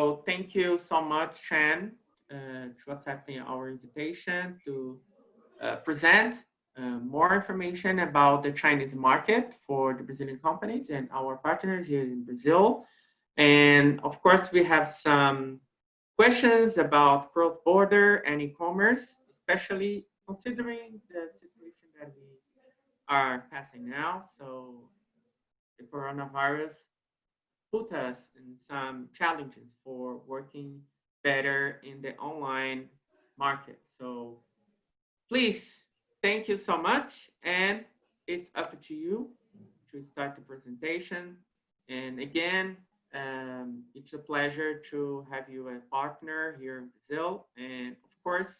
So thank you so much, Shan, to accepting our invitation to present more information about the Chinese market for the Brazilian companies and our partners here in Brazil. And of course, we have some questions about cross-border and e-commerce, especially considering the situation that we are passing now. So the coronavirus put us in some challenges for working better in the online market. So please, thank you so much. And it's up to you to start the presentation. And again, it's a pleasure to have you a partner here in Brazil. And of course,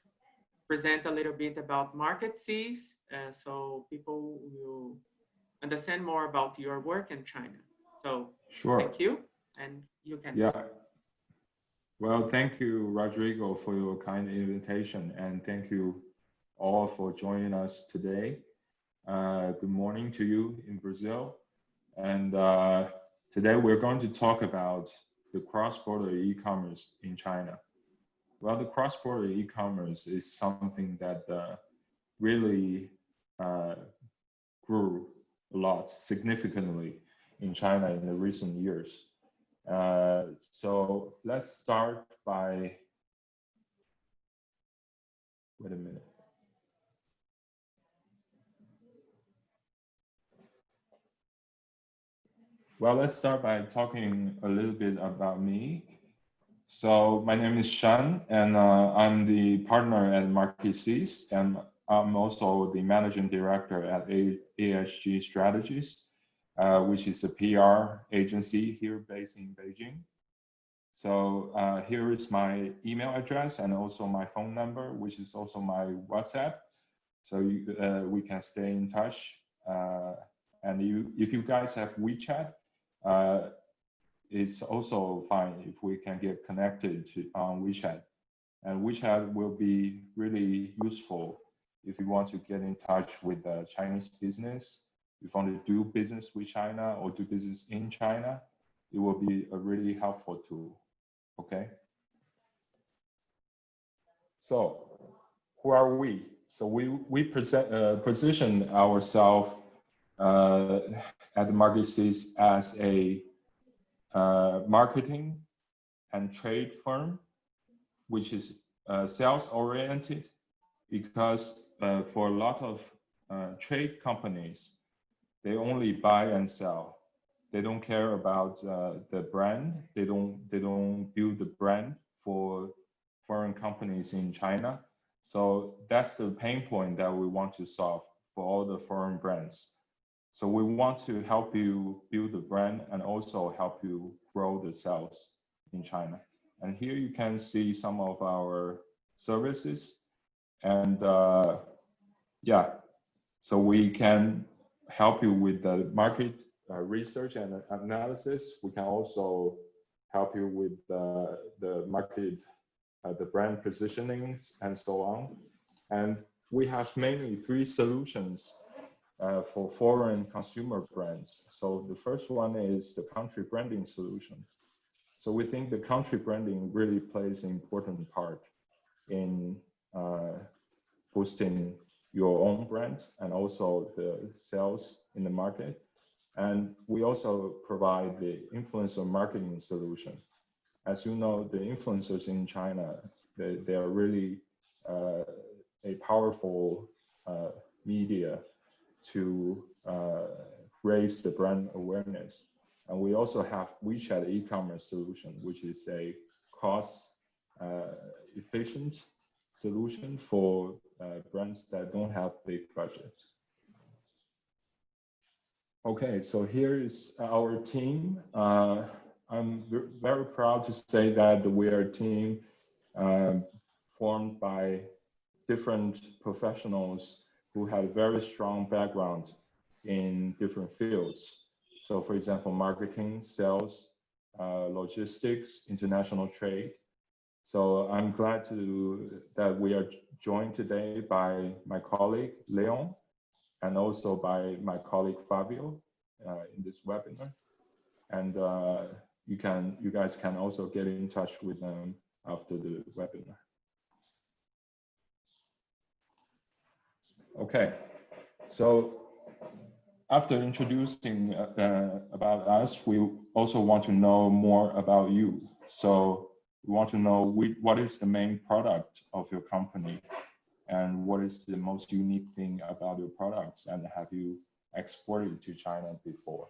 present a little bit about market Cs so people will understand more about your work in China. So sure. Thank you. And you can. Yeah. Well, thank you, Rodrigo, for your kind invitation. And thank you all for joining us today. Good morning to you in Brazil. And today we're going to talk about the cross-border e-commerce in China. Well, the cross-border e-commerce is something that really grew a lot significantly in China in the recent years. So let's start by, wait a minute. Well, let's start by talking a little bit about me. So my name is Shan, and I'm the partner at Marquis, and I'm also the managing director at AHG Strategies, which is a PR agency here based in Beijing. So here is my email address and also my phone number, which is also my WhatsApp. So we can stay in touch. And if you guys have Wechat, it's also fine if we can get connected on Wechat. And Wechat will be really useful if you want to get in touch with the Chinese business. If you want to do business with China or do business in China, it will be a really helpful tool, okay? So who are we? So we position ourselves at the Marquis as a marketing and trade firm, which is sales oriented, because for a lot of trade companies, they only buy and sell. They don't care about the brand. They don't build the brand for foreign companies in China. So that's the pain point that we want to solve for all the foreign brands. So we want to help you build the brand and also help you grow the sales in China. And here you can see some of our services. And yeah, so we can help you with the market research and analysis. We can also help you with the market, the brand positioning, and so on. And we have mainly 3 solutions for foreign consumer brands. So the first one is the country branding solution. So we think the country branding really plays an important part in boosting your own brand and also the sales in the market. And we also provide the influencer marketing solution. As you know, the influencers in China, they are really a powerful media to raise the brand awareness. And we also have Wechat e-commerce solution, which is a cost efficient solution for brands that don't have big budgets. Okay, so here is our team. I'm very proud to say that we are a team formed by different professionals who have very strong background in different fields. So for example, marketing, sales, logistics, international trade. So I'm glad that we are joined today by my colleague, Leon, and also by my colleague, Fabio, in this webinar. And you guys can also get in touch with them after the webinar. Okay, so after introducing about us, we also want to know more about you. So we want to know what is the main product of your company, and what is the most unique thing about your products, and have you exported to China before?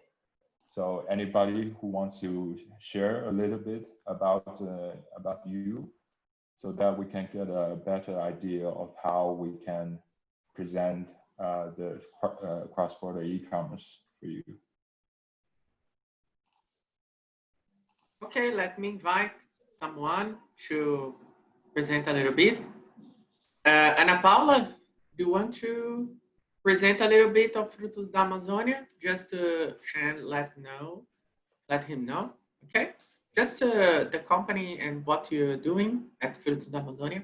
So anybody who wants to share a little bit about you, so that we can get a better idea of how we can present the cross-border e-commerce for you. Okay, let me invite someone to present a little bit. Ana Paula, do you want to present a little bit of Frutos da Amazônia? Just Shan let him know, okay? Just the company and what you're doing at Frutos da Amazônia.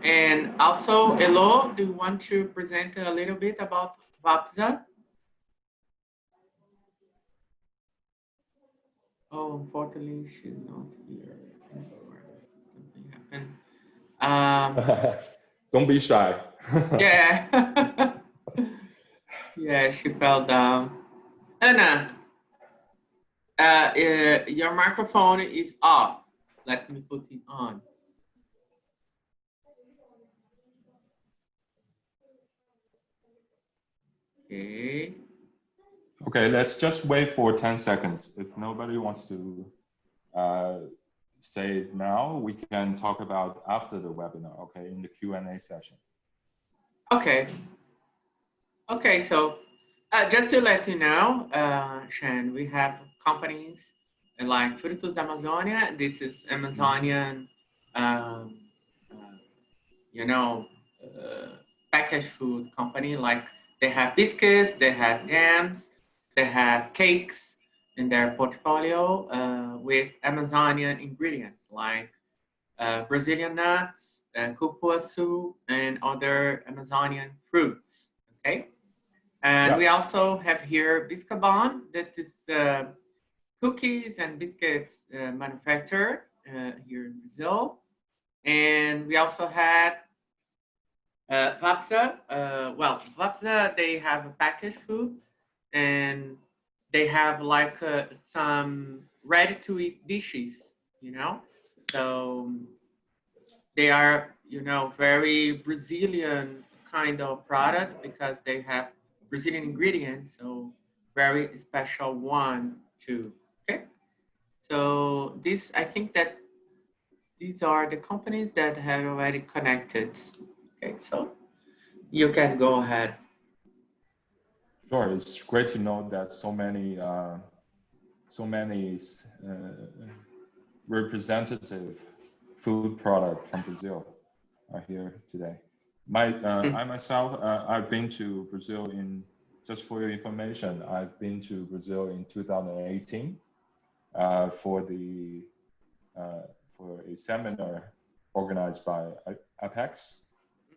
And also, Elo, do you want to present a little bit about Vapsa? Oh, unfortunately, she's not here anymore. Something happened. Don't be shy. Yeah. Yeah, she fell down. Anna, your microphone is off. Let me put it on. Okay. Okay, let's just wait for 10 seconds. If nobody wants to say it now, we can talk about after the webinar, okay, in the Q&A session. Okay. Okay, so just to let you know, Shan, we have companies like Frutos da Amazônia. This is Amazonian, you know, packaged food company. Like they have biscuits, they have jams, they have cakes in their portfolio with Amazonian ingredients like Brazilian nuts, cupuaçu, and other Amazonian fruits. Okay. And we also have here Biscabon, that is cookies and biscuits manufacturer here in Brazil. And we also had Vapsa. Well, Vapsa, they have a packaged food, and they have like some ready-to-eat dishes, you know? So they are, you know, very Brazilian kind of product because they have Brazilian ingredients, so very special one too. Okay, so this, I think that these are the companies that have already connected. Okay, so you can go ahead. Sure, it's great to know that so many representative food product from Brazil are here today. I myself, I've been to Brazil just for your information, I've been to Brazil in 2018 for a seminar organized by Apex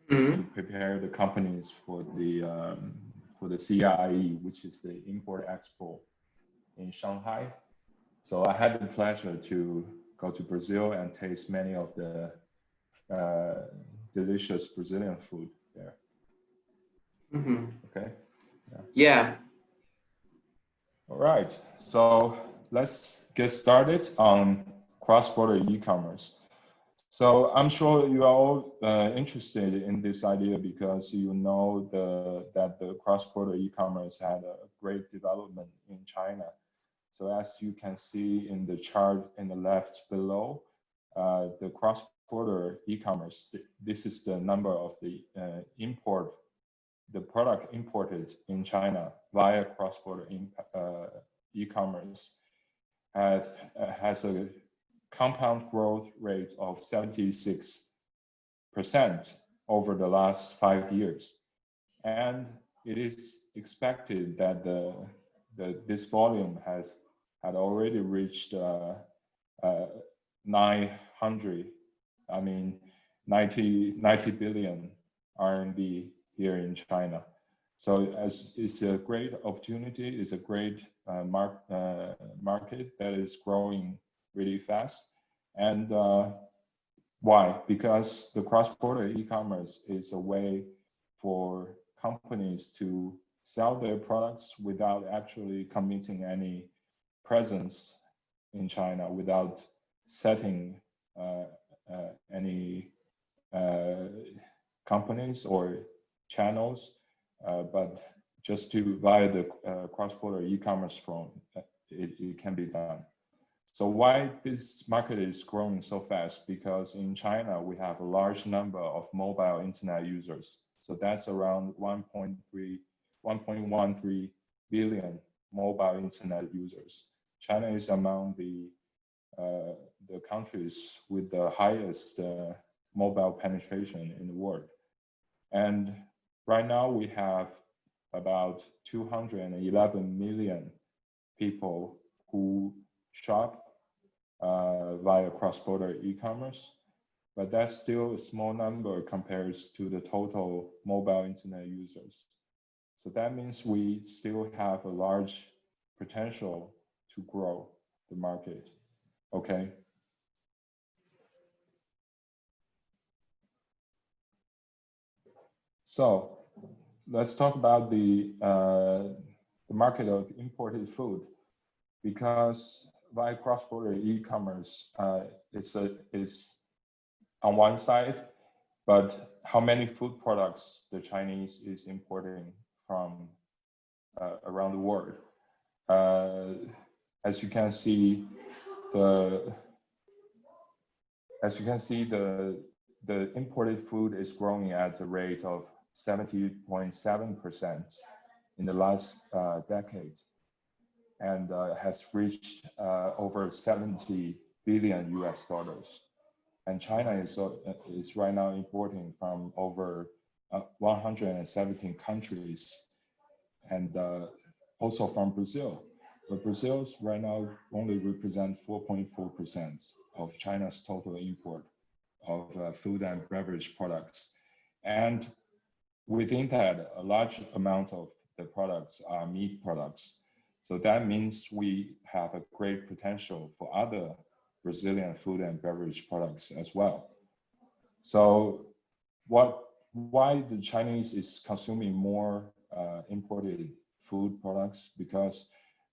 to prepare the companies for the CIE, which is the Import Expo in Shanghai. So I had the pleasure to go to Brazil and taste many of the delicious Brazilian food there. Okay. Yeah. All right. So let's get started on cross-border e-commerce. So I'm sure you are all interested in this idea because you know that the cross-border e-commerce had a great development in China. So as you can see in the chart in the left below, the cross-border e-commerce, this is the number of the product imported in China via cross-border e-commerce has a compound growth rate of 76% over the last 5 years. And it is expected that this volume had already reached 90 billion RMB here in China. So as it's a great opportunity, it's a great market that is growing really fast. And why? Because the cross-border e-commerce is a way for companies to sell their products without actually committing any presence in China, without setting any companies or channels, but just to via the cross-border e-commerce form, it can be done. So why this market is growing so fast? Because in China, we have a large number of mobile internet users. So that's around 1.13 billion mobile internet users. China is among the countries with the highest mobile penetration in the world. And right now we have about 211 million people who shop via cross-border e-commerce, but that's still a small number compared to the total mobile internet users. So that means we still have a large potential to grow the market. Okay. So let's talk about the market of imported food, because via cross-border e-commerce is on one side, but how many food products the Chinese is importing from around the world? As you can see, the imported food is growing at a rate of 70.7% in the last decade, and has reached over 70 billion US dollars. And China is right now importing from over 117 countries, and also from Brazil. But Brazil right now only represents 4.4% of China's total import of food and beverage products. And within that, a large amount of the products are meat products. So that means we have a great potential for other Brazilian food and beverage products as well. So why the Chinese is consuming more imported food products? Because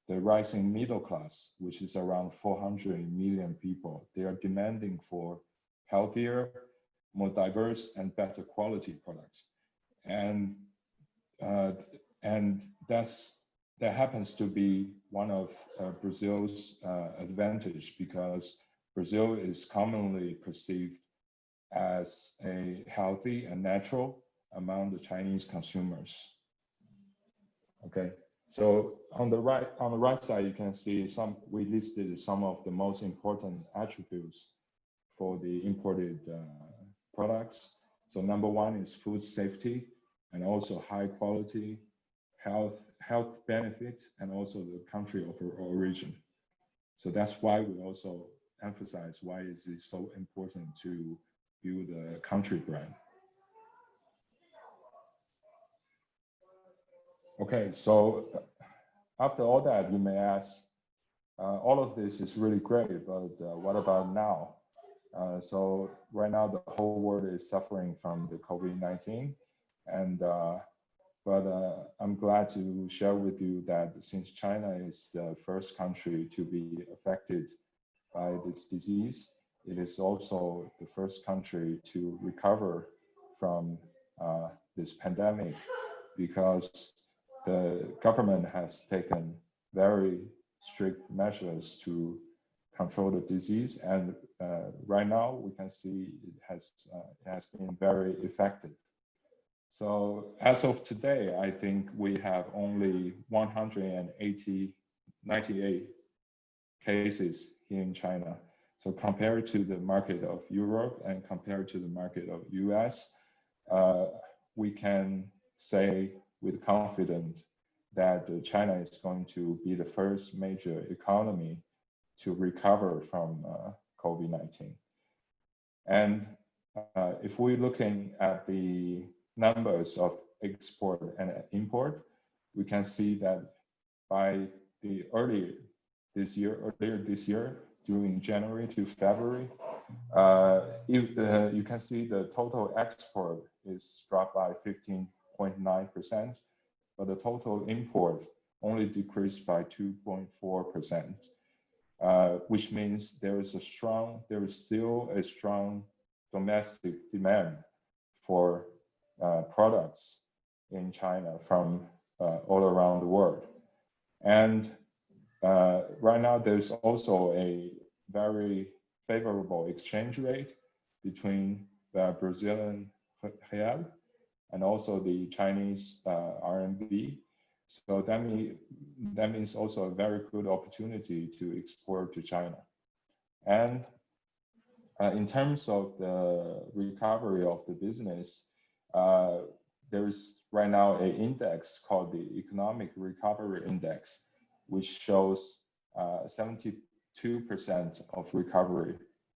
the rising middle class, which is around 400 million people, they are demanding for healthier, more diverse, and better quality products. And that happens to be one of Brazil's advantage, because Brazil is commonly perceived as a healthy and natural among the Chinese consumers. Okay, so on the right side, you can see we listed some of the most important attributes for the imported products. So number one is food safety, and also high quality, health benefit, and also the country of origin. So that's why we also emphasize why is it so important to build a country brand. Okay, so after all that, you may ask, all of this is really great, but what about now? So right now, the whole world is suffering from the COVID-19, and but I'm glad to share with you that since China is the first country to be affected by this disease, it is also the first country to recover from this pandemic, because the government has taken very strict measures to control the disease, and right now we can see it has been very effective. So as of today, I think we have only 98 cases here in China. So compared to the market of Europe and compared to the market of US, we can say with confidence that China is going to be the first major economy to recover from COVID-19. And if we're looking at the numbers of export and import, we can see that by the earlier this year, during January to February, you can see the total export is dropped by 15.9%, but the total import only decreased by 2.4%, which means there is still a strong domestic demand for products in China from all around the world. And right now, there's also a very favorable exchange rate between the Brazilian real and also the Chinese RMB. So that means also a very good opportunity to export to China. And in terms of the recovery of the business, there is right now an index called the Economic Recovery Index, which shows 72% of recovery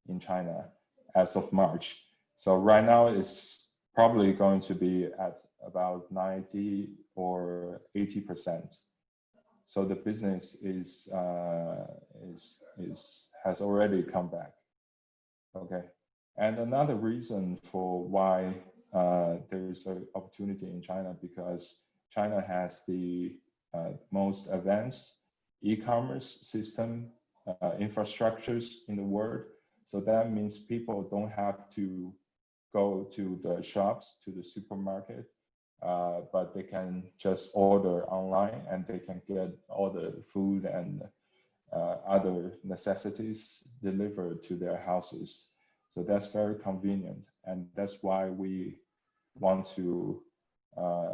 in China as of March. So right now it's probably going to be at about 90 or 80%. So the business has already come back. Okay, and another reason for why there is an opportunity in China, because China has the most advanced e-commerce system infrastructures in the world. So that means people don't have to go to the shops, to the supermarket, but they can just order online and they can get all the food and other necessities delivered to their houses. So that's very convenient. And that's why we want to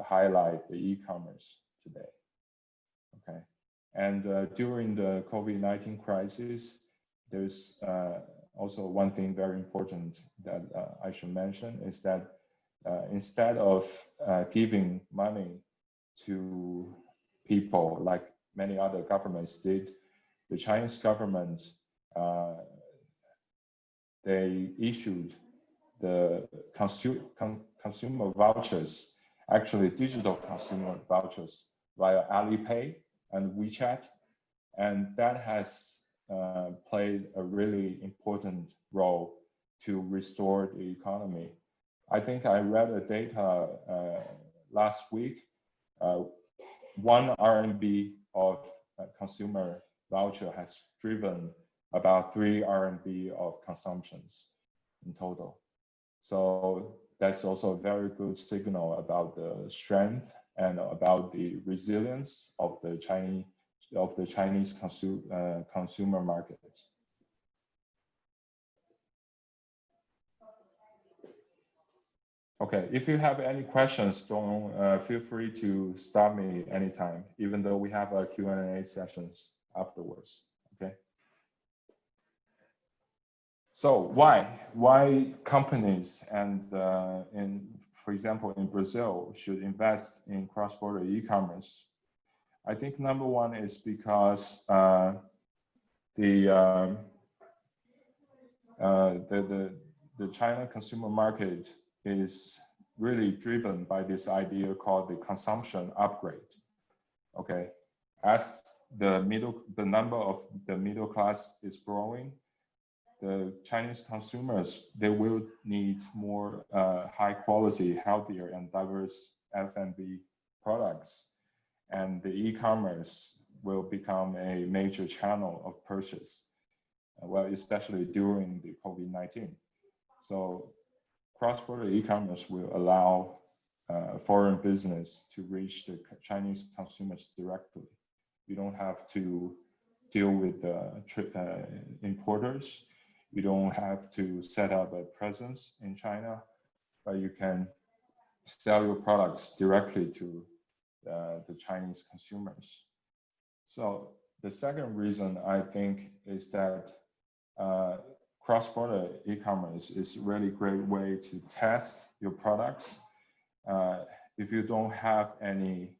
highlight the e-commerce today. Okay. And during the COVID-19 crisis, there's also one thing very important that I should mention is that instead of giving money to people like many other governments did, the Chinese government, they issued the consumer vouchers, actually digital consumer vouchers via Alipay and Wechat, and that has played a really important role to restore the economy. I think I read the data last week. 1 RMB of consumer voucher has driven about 3 RMB of consumptions in total. So that's also a very good signal about the strength and about the resilience of the Chinese consumer market. Okay, if you have any questions, don't feel free to stop me anytime, even though we have a Q&A sessions afterwards. Okay. So why companies and for example in Brazil should invest in cross-border e-commerce? I think number one is because the China consumer market is really driven by this idea called the consumption upgrade. Okay, as the number of the middle class is growing, the Chinese consumers, they will need more high quality, healthier and diverse F&B products. And the e-commerce will become a major channel of purchase, well, especially during the COVID-19. So cross-border e-commerce will allow foreign business to reach the Chinese consumers directly. You don't have to deal with importers. You don't have to set up a presence in China, but you can sell your products directly to the Chinese consumers. So the second reason I think is that cross-border e-commerce is a really great way to test your products. If you don't have any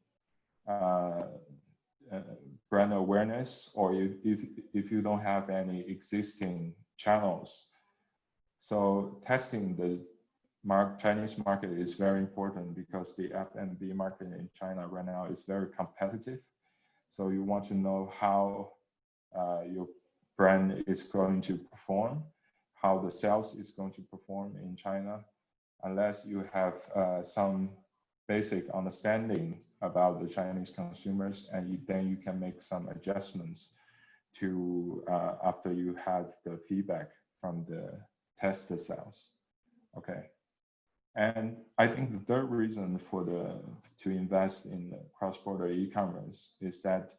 brand awareness, or if you don't have any existing channels, so testing Chinese market is very important because the F&B market in China right now is very competitive. So you want to know how your brand is going to perform, how the sales is going to perform in China, unless you have some basic understanding about the Chinese consumers, and then you can make some adjustments to after you have the feedback from the test sales. Okay. And I think the third reason for to invest in cross-border e-commerce is that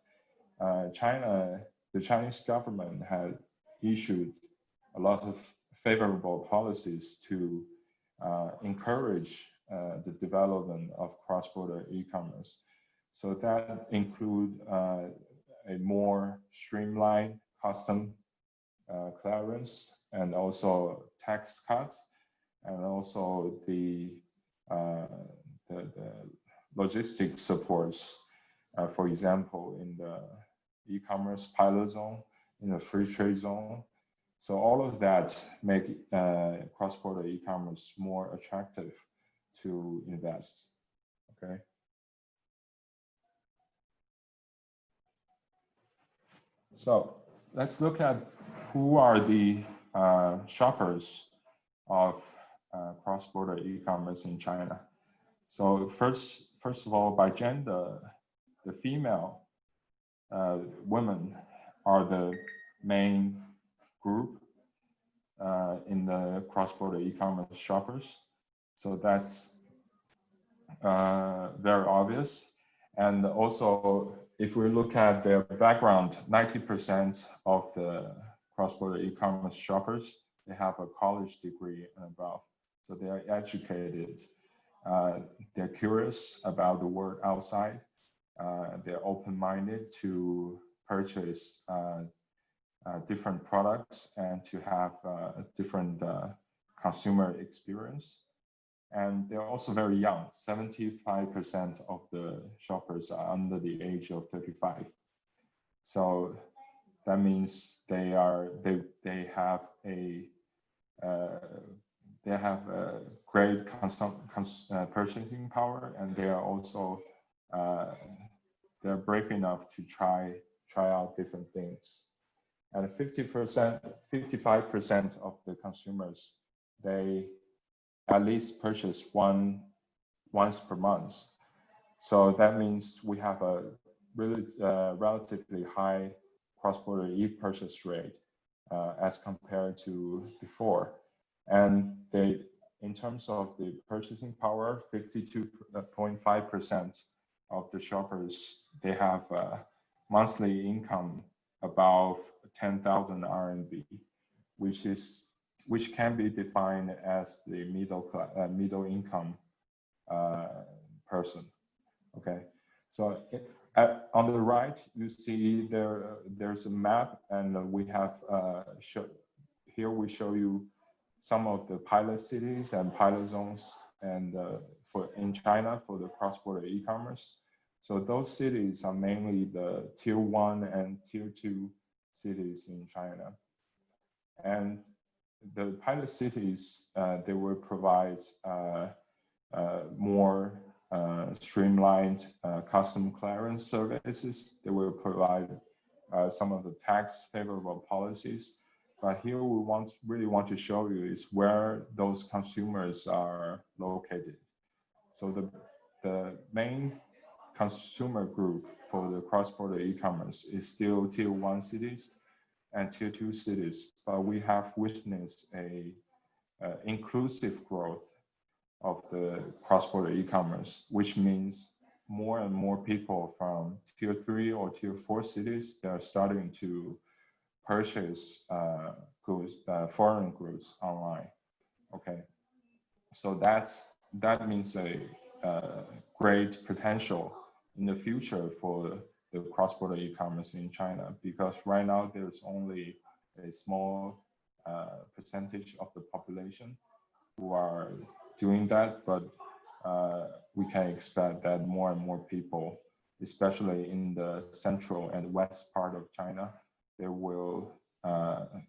the Chinese government had issued a lot of favorable policies to encourage the development of cross-border e-commerce. So that include a more streamlined custom clearance and also tax cuts, and also the logistics supports, for example, in the e-commerce pilot zone, in the free trade zone. So all of that make cross-border e-commerce more attractive to invest, okay? So let's look at who are the shoppers of cross-border e-commerce in China. So first of all, by gender, the female women are the main group in the cross-border e-commerce shoppers. So that's very obvious. And also, if we look at their background, 90% of the cross-border e-commerce shoppers, they have a college degree and above. So they are educated, they're curious about the world outside, they're open-minded to purchase different products and to have a different consumer experience. And they're also very young. 75% of the shoppers are under the age of 35. So that means they have a great purchasing power, and they are also they're brave enough to try out different things. And 55% of the consumers, they at least purchase once per month. So that means we have a really relatively high cross-border e-purchase rate as compared to before. And in terms of the purchasing power, 52.5% of the shoppers, they have monthly income above 10,000 RMB, which can be defined as the middle income person. Okay, so on the right you see there's a map, and we have here we show you some of the pilot cities and pilot zones, and in China for the cross-border e-commerce. So those cities are mainly the tier 1 and tier 2 cities in China. And the pilot cities, they will provide more streamlined custom clearance services. They will provide some of the tax favorable policies. But here we really want to show you is where those consumers are located. So the main consumer group for the cross-border e-commerce is still tier 1 cities and tier 2 cities, but we have witnessed a inclusive growth of the cross-border e-commerce, which means more and more people from tier 3 or tier 4 cities, they are starting to purchase foreign goods online. Okay, so that means a great potential in the future for the cross-border e-commerce in China, because right now there's only a small percentage of the population who are doing that, but we can expect that more and more people, especially in the central and west part of China, they will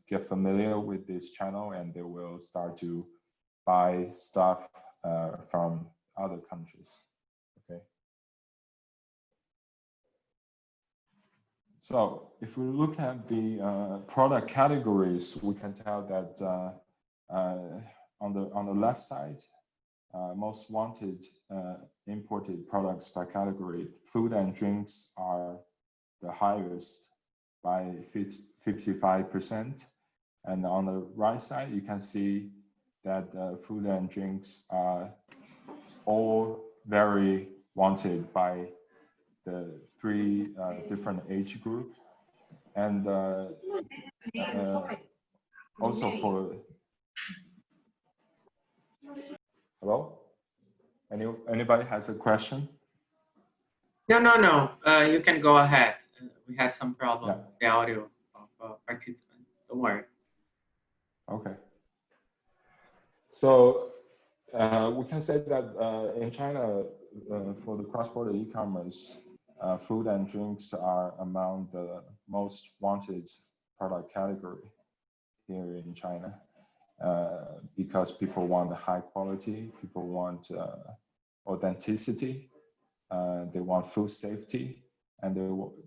get familiar with this channel, and they will start to buy stuff from other countries. Okay. So if we look at the product categories, we can tell that on the left side, most wanted imported products by category, food and drinks are the highest by 55%. And on the right side, you can see that food and drinks are all very wanted by the three different age group. And also for, hello? Anybody has a question? No. You can go ahead. We had some problem with the audio of participants. Don't worry. Okay. So we can say that in China, for the cross-border e-commerce, food and drinks are among the most wanted product category here in China, because people want high quality, people want authenticity, they want food safety, and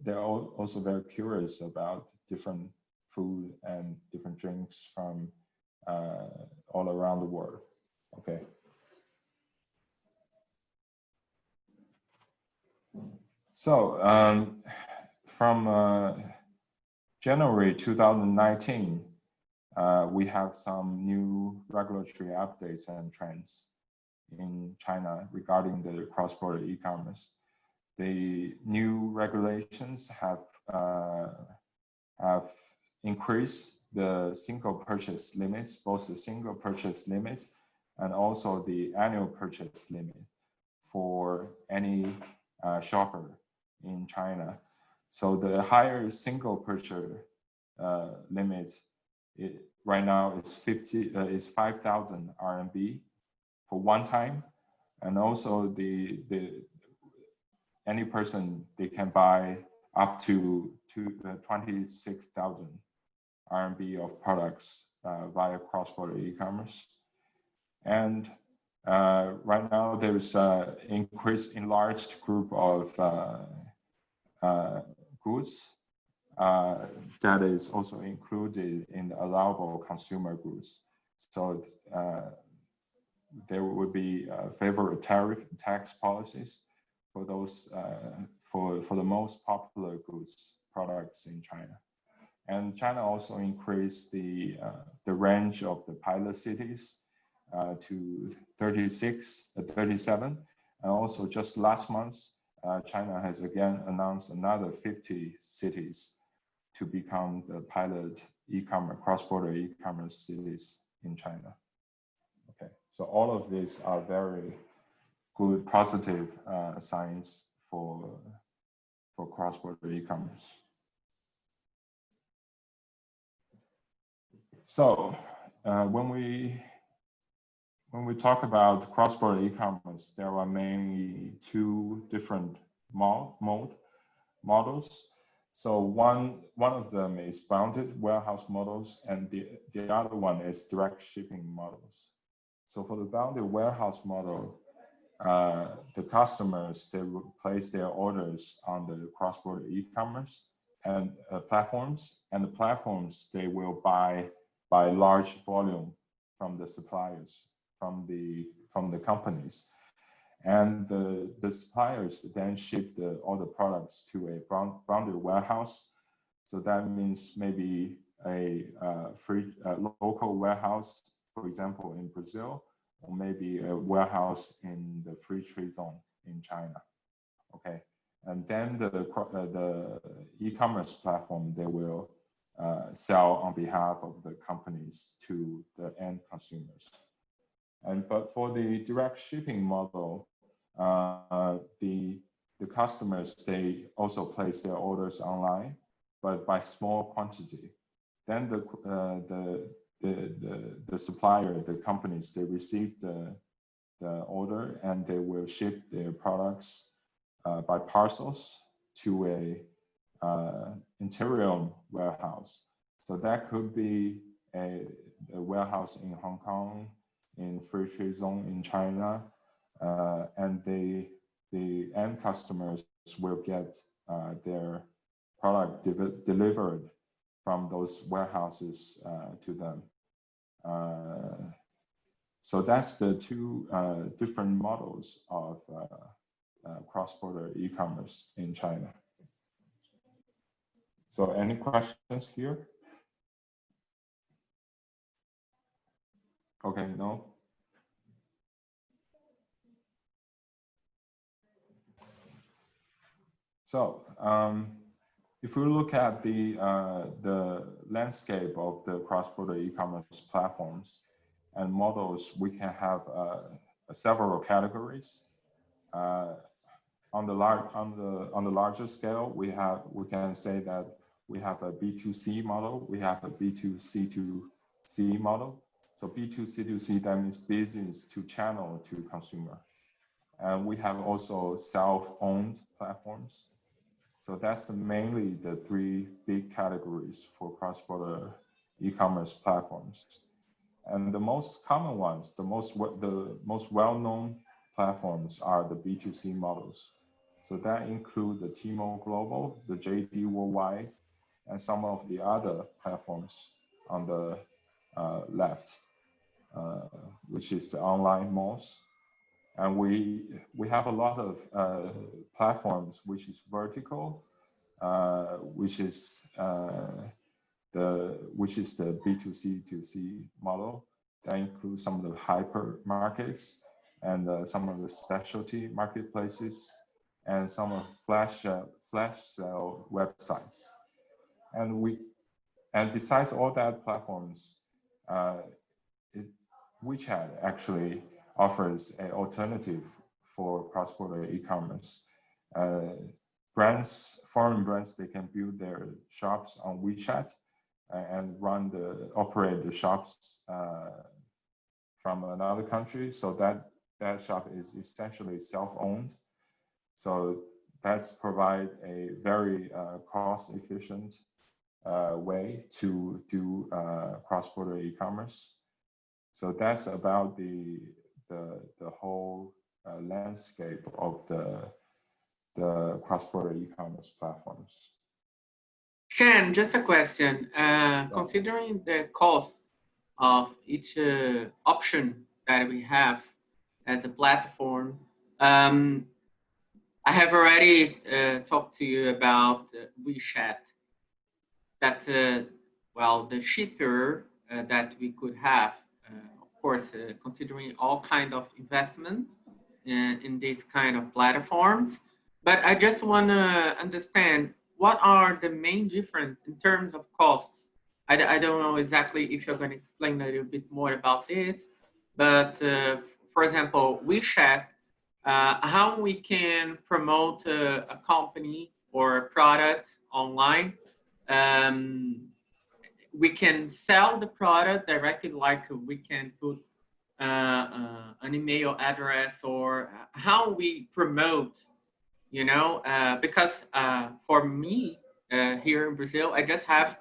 they're also very curious about different food and different drinks from all around the world. Okay. So from January 2019, we have some new regulatory updates and trends in China regarding the cross-border e-commerce. The new regulations have increased the single purchase limits, both the single purchase limits and also the annual purchase limit for any shopper in China. So the higher single purchase limit right now is 5,000 RMB for one time, and also any person, they can buy up to 26,000 RMB of products via cross-border e-commerce. And right now there's an enlarged group of goods that is also included in the allowable consumer goods. So there would be favorable tariff and tax policies for those for the most popular goods products in China. And China also increased the range of the pilot cities to 37. And also just last month, China has again announced another 50 cities to become the pilot e-commerce, cross-border e-commerce cities in China. Okay, so all of these are very good, positive signs for cross-border e-commerce. So when we talk about cross-border e-commerce, there are mainly two different models. So one of them is bounded warehouse models, and the other one is direct shipping models. So for the bounded warehouse model, the customers, they will place their orders on the cross-border e-commerce and platforms, and the platforms, they will buy large volume from the suppliers, from the companies, and the suppliers then ship all the products to a bounded warehouse. So that means maybe a local warehouse, for example, in Brazil, or maybe a warehouse in the free trade zone in China. Okay, and then the e-commerce platform, they will sell on behalf of the companies to the end consumers. But for the direct shipping model, the customers, they also place their orders online, but by small quantity. Then the supplier, the companies, they receive the order, and they will ship their products by parcels to a interior warehouse. So that could be a warehouse in Hong Kong, in free trade zone in China, and the end customers will get their product delivered from those warehouses to them. So that's the two different models of cross-border e-commerce in China. So any questions here? Okay, no? So if we look at the landscape of the cross-border e-commerce platforms and models, we can have several categories. On the larger scale, we can say that we have a B2C model, we have a B2C2C model. So B2C2C, that means business to channel to consumer. And we have also self-owned platforms. So that's mainly the three big categories for cross-border e-commerce platforms. And the most common ones, the most well-known platforms are the B2C models. So that include the Tmall Global, the JD Worldwide, and some of the other platforms on the left, which is the online malls. And we have a lot of platforms which is vertical, which is the B2C2C model. That includes some of the hypermarkets and some of the specialty marketplaces and some of flash sale websites. And besides all that platforms, Wechat actually offers an alternative for cross-border e-commerce. Foreign brands, they can build their shops on Wechat and operate the shops from another country. So that shop is essentially self-owned. So that's provide a very cost-efficient way to do cross-border e-commerce. So that's about the whole landscape of the cross-border e-commerce platforms. Shan, just a question. Considering the cost of each option that we have as a platform, I have already talked to you about Wechat. That well, the cheaper that we could have, of course, considering all kind of investment in these kind of platforms. But I just want to understand what are the main difference in terms of costs. I don't know exactly if you're going to explain a little bit more about this, but for example, Wechat, how we can promote a company or a product online. We can sell the product directly, like we can put an email address, or how we promote, you know, because for me here in Brazil, I just have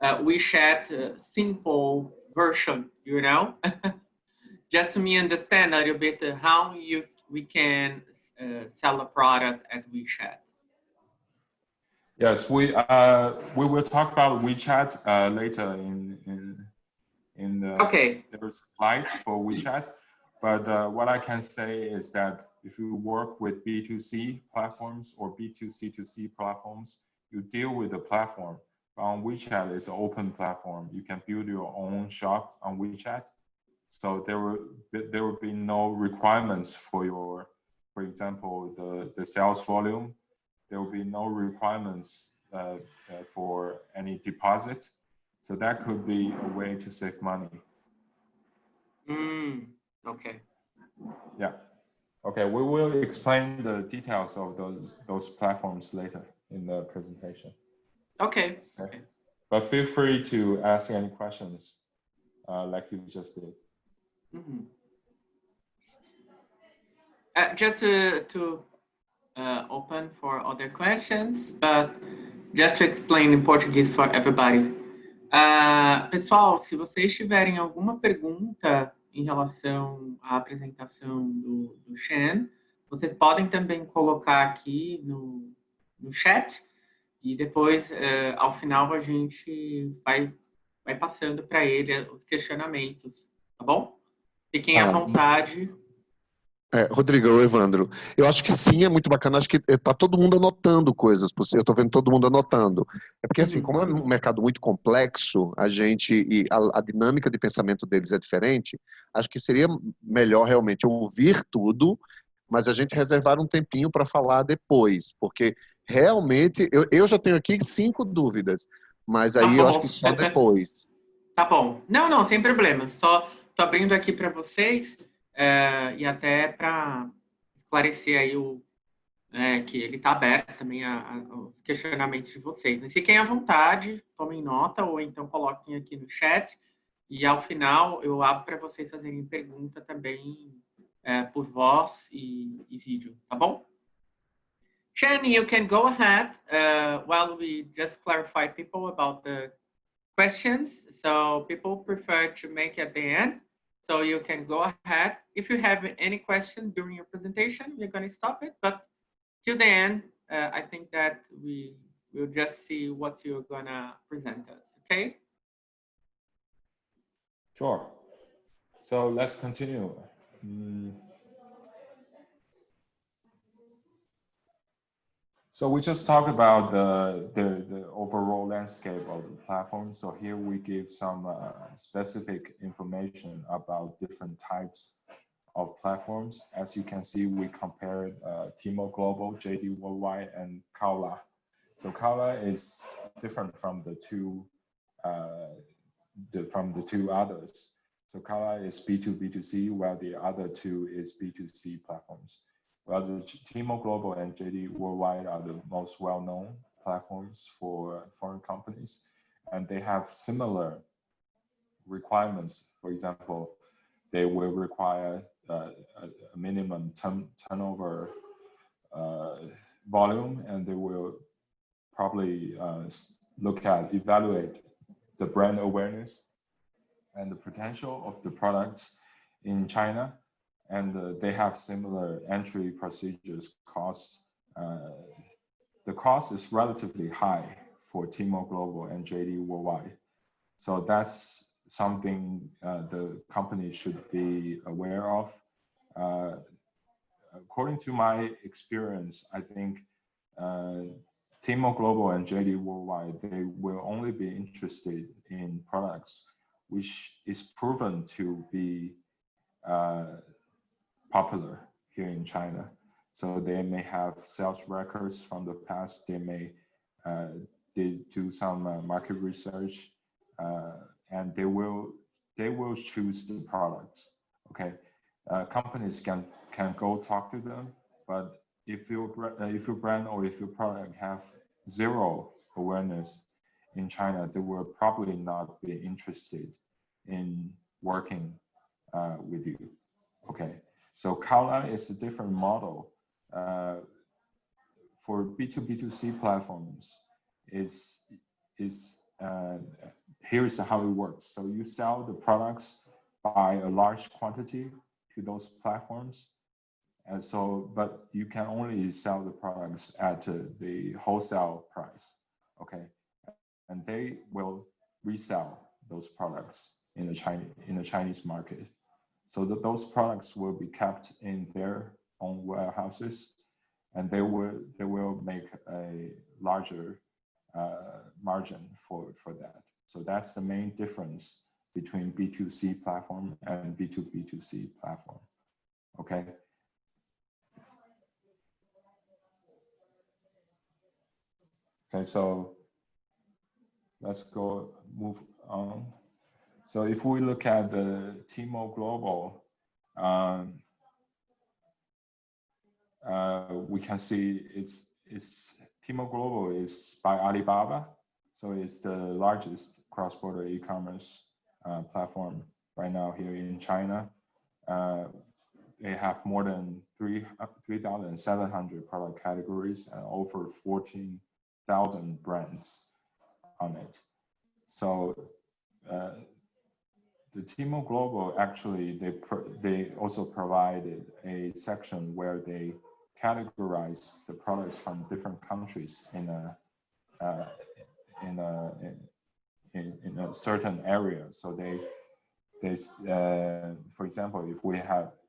Wechat simple version, you know, just to me understand a little bit how we can sell a product at Wechat. Yes, we will talk about Wechat later in the Okay. There's a slide for Wechat, but what I can say is that if you work with B2C platforms or B2C2C platforms, you deal with the platform. On Wechat, it's an open platform. You can build your own shop on Wechat. So there will be no requirements for example, the sales volume. There will be no requirements for any deposit. So that could be a way to save money. Okay. Yeah. Okay, we will explain the details of those platforms later in the presentation. Okay. But feel free to ask any questions like you just did. Just to open for other questions, but just to explain in Portuguese for everybody. Pessoal, se vocês tiverem alguma pergunta em relação à apresentação do Shan. Vocês podem também colocar aqui no chat e depois, ao final, a gente vai passando para ele os questionamentos, tá bom? Fiquem à vontade. Rodrigo, Evandro, eu acho que sim, é muito bacana, acho que tá todo mundo anotando coisas, eu tô vendo todo mundo anotando. É porque assim, como é um mercado muito complexo, a dinâmica de pensamento deles é diferente, acho que seria melhor realmente ouvir tudo, mas a gente reservar um tempinho para falar depois, porque realmente, eu já tenho aqui 5 dúvidas, mas aí eu acho que só depois. Tá bom. Não, sem problema, só tô abrindo aqui para vocês, e até para esclarecer aí que ele está aberto também aos questionamentos de vocês. Mas fiquem à vontade, tomem nota ou então coloquem aqui no chat e ao final eu abro para vocês fazerem pergunta também por voz e vídeo, tá bom? Shan, you can go ahead while we just clarify people about the questions. So people prefer to make it at the end. So you can go ahead. If you have any question during your presentation, we're going to stop it. But till the end, I think that we will just see what you're going to present us. Okay? Sure. So let's continue. So we just talked about the overall landscape of the platform. So here we give some specific information about different types of platforms. As you can see, we compared Tmall Global, JD Worldwide, and Kaola. So Kaola is different from the two others. So Kaola is B2B2C, while the other two is B2C platforms. Well, the Tmall Global and JD Worldwide are the most well-known platforms for foreign companies, and they have similar requirements. For example, they will require a minimum turnover volume, and they will probably evaluate the brand awareness and the potential of the products in China. And they have similar entry procedures costs. The cost is relatively high for Tmall Global and JD Worldwide. So that's something the company should be aware of. According to my experience, I think Tmall Global and JD Worldwide, they will only be interested in products which is proven to be popular here in China. So they may have sales records from the past. They may do some market research, and they will choose the products. Okay, companies can go talk to them, but if your brand or if your product have zero awareness in China, they will probably not be interested in working with you. Okay. So Kaola is a different model. For B2B2C platforms, here is how it works. So you sell the products by a large quantity to those platforms. And so, but you can only sell the products at the wholesale price, okay? And they will resell those products in the Chinese market. So those products will be kept in their own warehouses, and they will make a larger margin for that. So that's the main difference between B2C platform and B2B2C platform. Okay. Okay, so let's move on. So if we look at the Tmall Global, we can see Tmall Global is by Alibaba. So it's the largest cross-border e-commerce platform right now here in China. They have more than 3,700 product categories and over 14,000 brands on it. So the Tmall Global actually they also provided a section where they categorize the products from different countries in a certain area. So for example,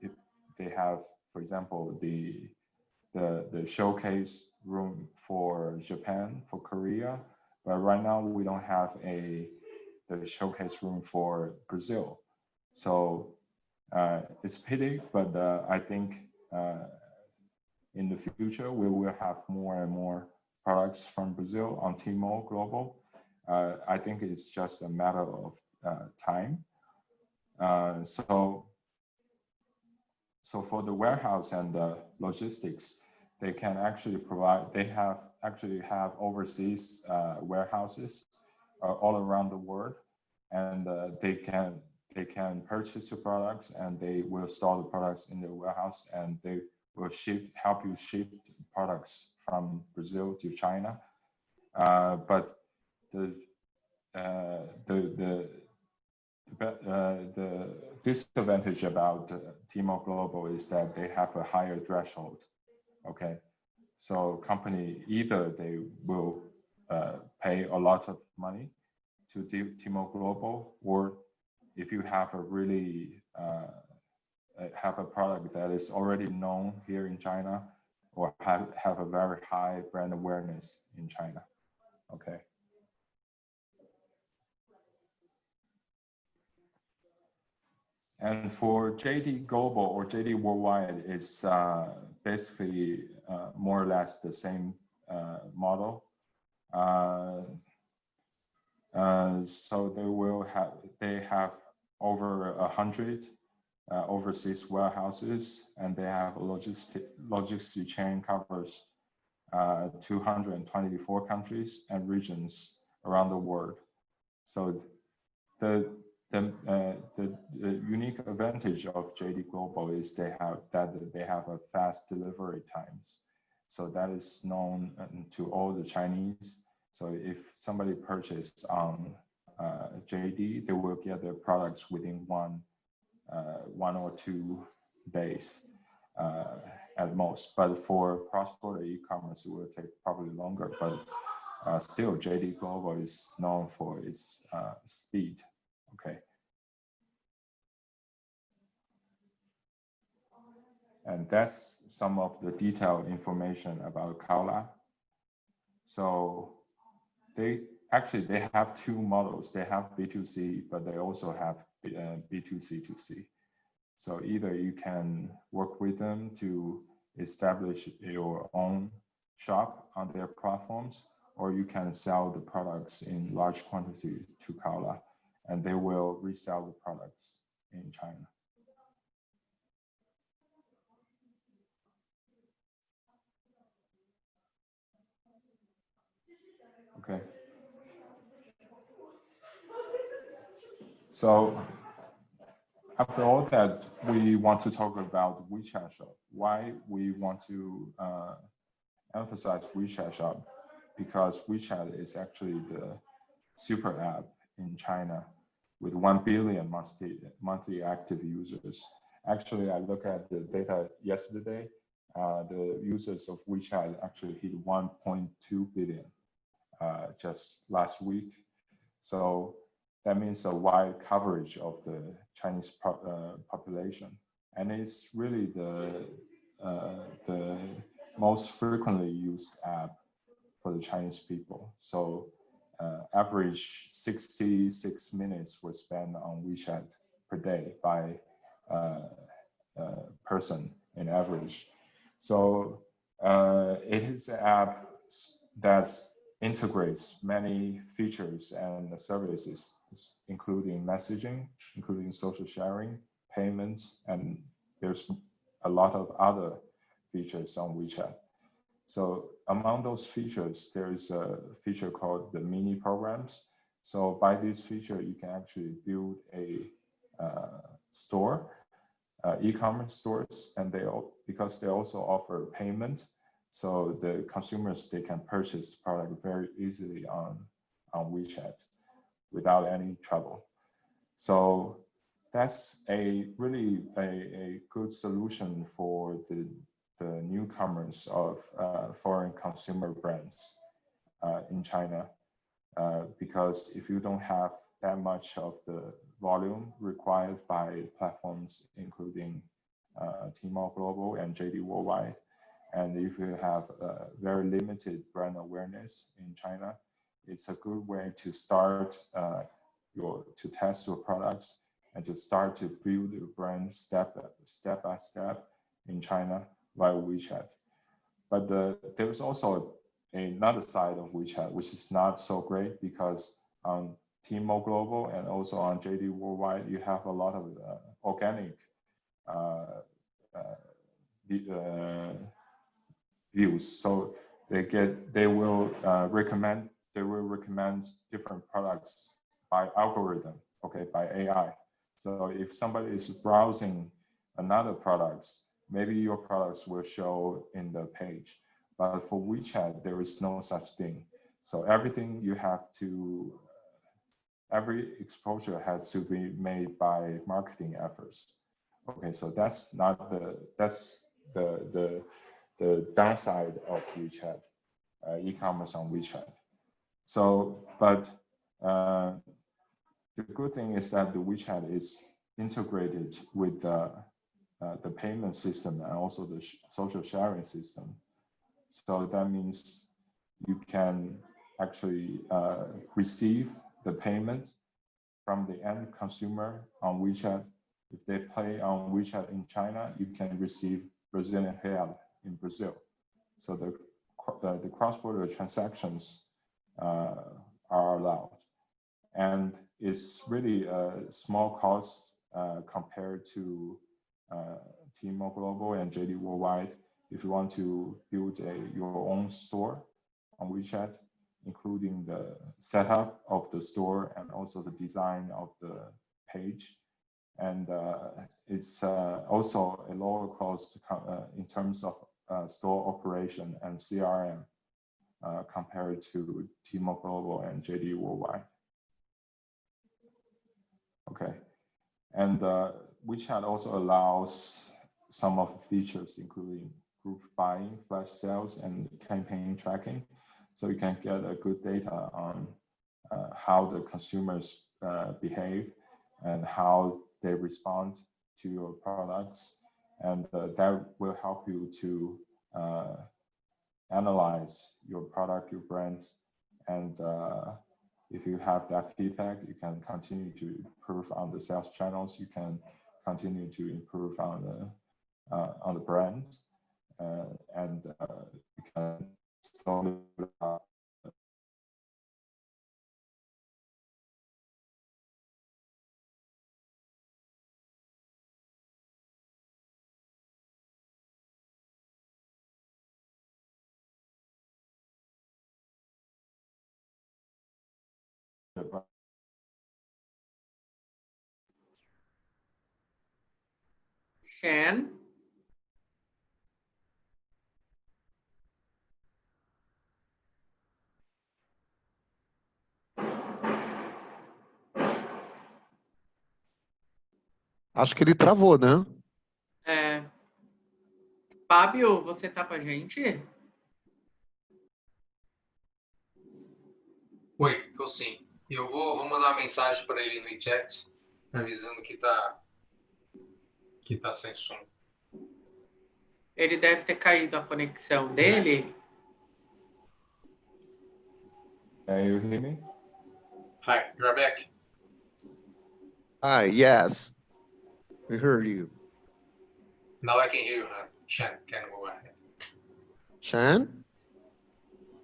if they have, for example, the showcase room for Japan, for Korea, but right now we don't have the showcase room for Brazil. So it's pity, but I think in the future we will have more and more products from Brazil on Tmall Global. I think it's just a matter of time. So for the warehouse and the logistics, they can actually provide. They actually have overseas warehouses all around the world, and they can purchase the products, and they will store the products in their warehouse, and they will help you ship products from Brazil to China. But the disadvantage about Tmall Global is that they have a higher threshold. Okay, so company either they will pay a lot of money to Tmall Global, or if you have a really have a product that is already known here in China, or have a very high brand awareness in China. Okay. And for JD Global or JD Worldwide, it's basically more or less the same model. So they have over 100 overseas warehouses, and they have a logistic chain covers 224 countries and regions around the world. So the unique advantage of JD Global is they have a fast delivery times. So that is known to all the Chinese. So if somebody purchased on JD, they will get their products within one or 2 days at most. But for cross-border e-commerce, it will take probably longer. But still, JD Global is known for its speed. Okay. And that's some of the detailed information about Kaola. So they have 2 models. They have B2C, but they also have B2C2C. So either you can work with them to establish your own shop on their platforms, or you can sell the products in large quantity to Kaola, and they will resell the products in China. Okay. So after all that, we want to talk about WeChat Shop. Why we want to emphasize WeChat Shop? Because WeChat is actually the super app in China with 1 billion monthly active users. Actually, I looked at the data yesterday. The users of WeChat actually hit 1.2 billion just last week. So that means a wide coverage of the Chinese population, and it's really the most frequently used app for the Chinese people. So average 66 minutes was spent on WeChat per day by person in average. So it is an app that integrates many features and services, including messaging, including social sharing, payments, and there's a lot of other features on WeChat. So among those features, there is a feature called the mini programs. So by this feature, you can actually build a store, e-commerce stores, and because they also offer payment, so the consumers, they can purchase the product very easily on WeChat without any trouble. So that's a really a good solution for the newcomers of foreign consumer brands in China, because if you don't have that much of the volume required by platforms including Tmall Global and JD Worldwide, and if you have very limited brand awareness in China, it's a good way to start to test your products and to start to build your brand step by step in China via WeChat. But there's also another side of WeChat, which is not so great, because on Tmall Global and also on JD Worldwide, you have a lot of organic views. So they will recommend different products by algorithm, okay, by AI. So if somebody is browsing another products, maybe your products will show in the page. But for WeChat, there is no such thing. So everything you have to, every exposure has to be made by marketing efforts. Okay, so that's not the downside of WeChat, e-commerce on WeChat. So, but the good thing is that the WeChat is integrated with the payment system and also the social sharing system. So that means you can actually receive the payment from the end consumer on WeChat. If they pay on WeChat in China, you can receive Brazilian real in Brazil. So the cross-border transactions are allowed. And it's really a small cost compared to Tmall Global and JD Worldwide. If you want to build your own store on WeChat, including the setup of the store and also the design of the page. And it's also a lower cost in terms of store operation and CRM compared to Tmall Global and JD Worldwide. Okay, and WeChat also allows some of the features, including group buying, flash sales, and campaign tracking. So you can get a good data on how the consumers behave and how they respond to your products. And that will help you to analyze your product, your brand, and if you have that feedback, you can continue to improve on the sales channels. You can continue to improve on the brand, and you can slowly Shan? Acho que ele travou, né? Fábio, você tá com a gente? Oi, tô sim. Eu vou mandar uma mensagem para ele no Wechat, avisando que tá sem som. Ele deve ter caído a conexão dele. Can you hear me? Hi, you're back. Hi, yes. We heard you. Now I can hear you, Shan. Can go ahead. Shan?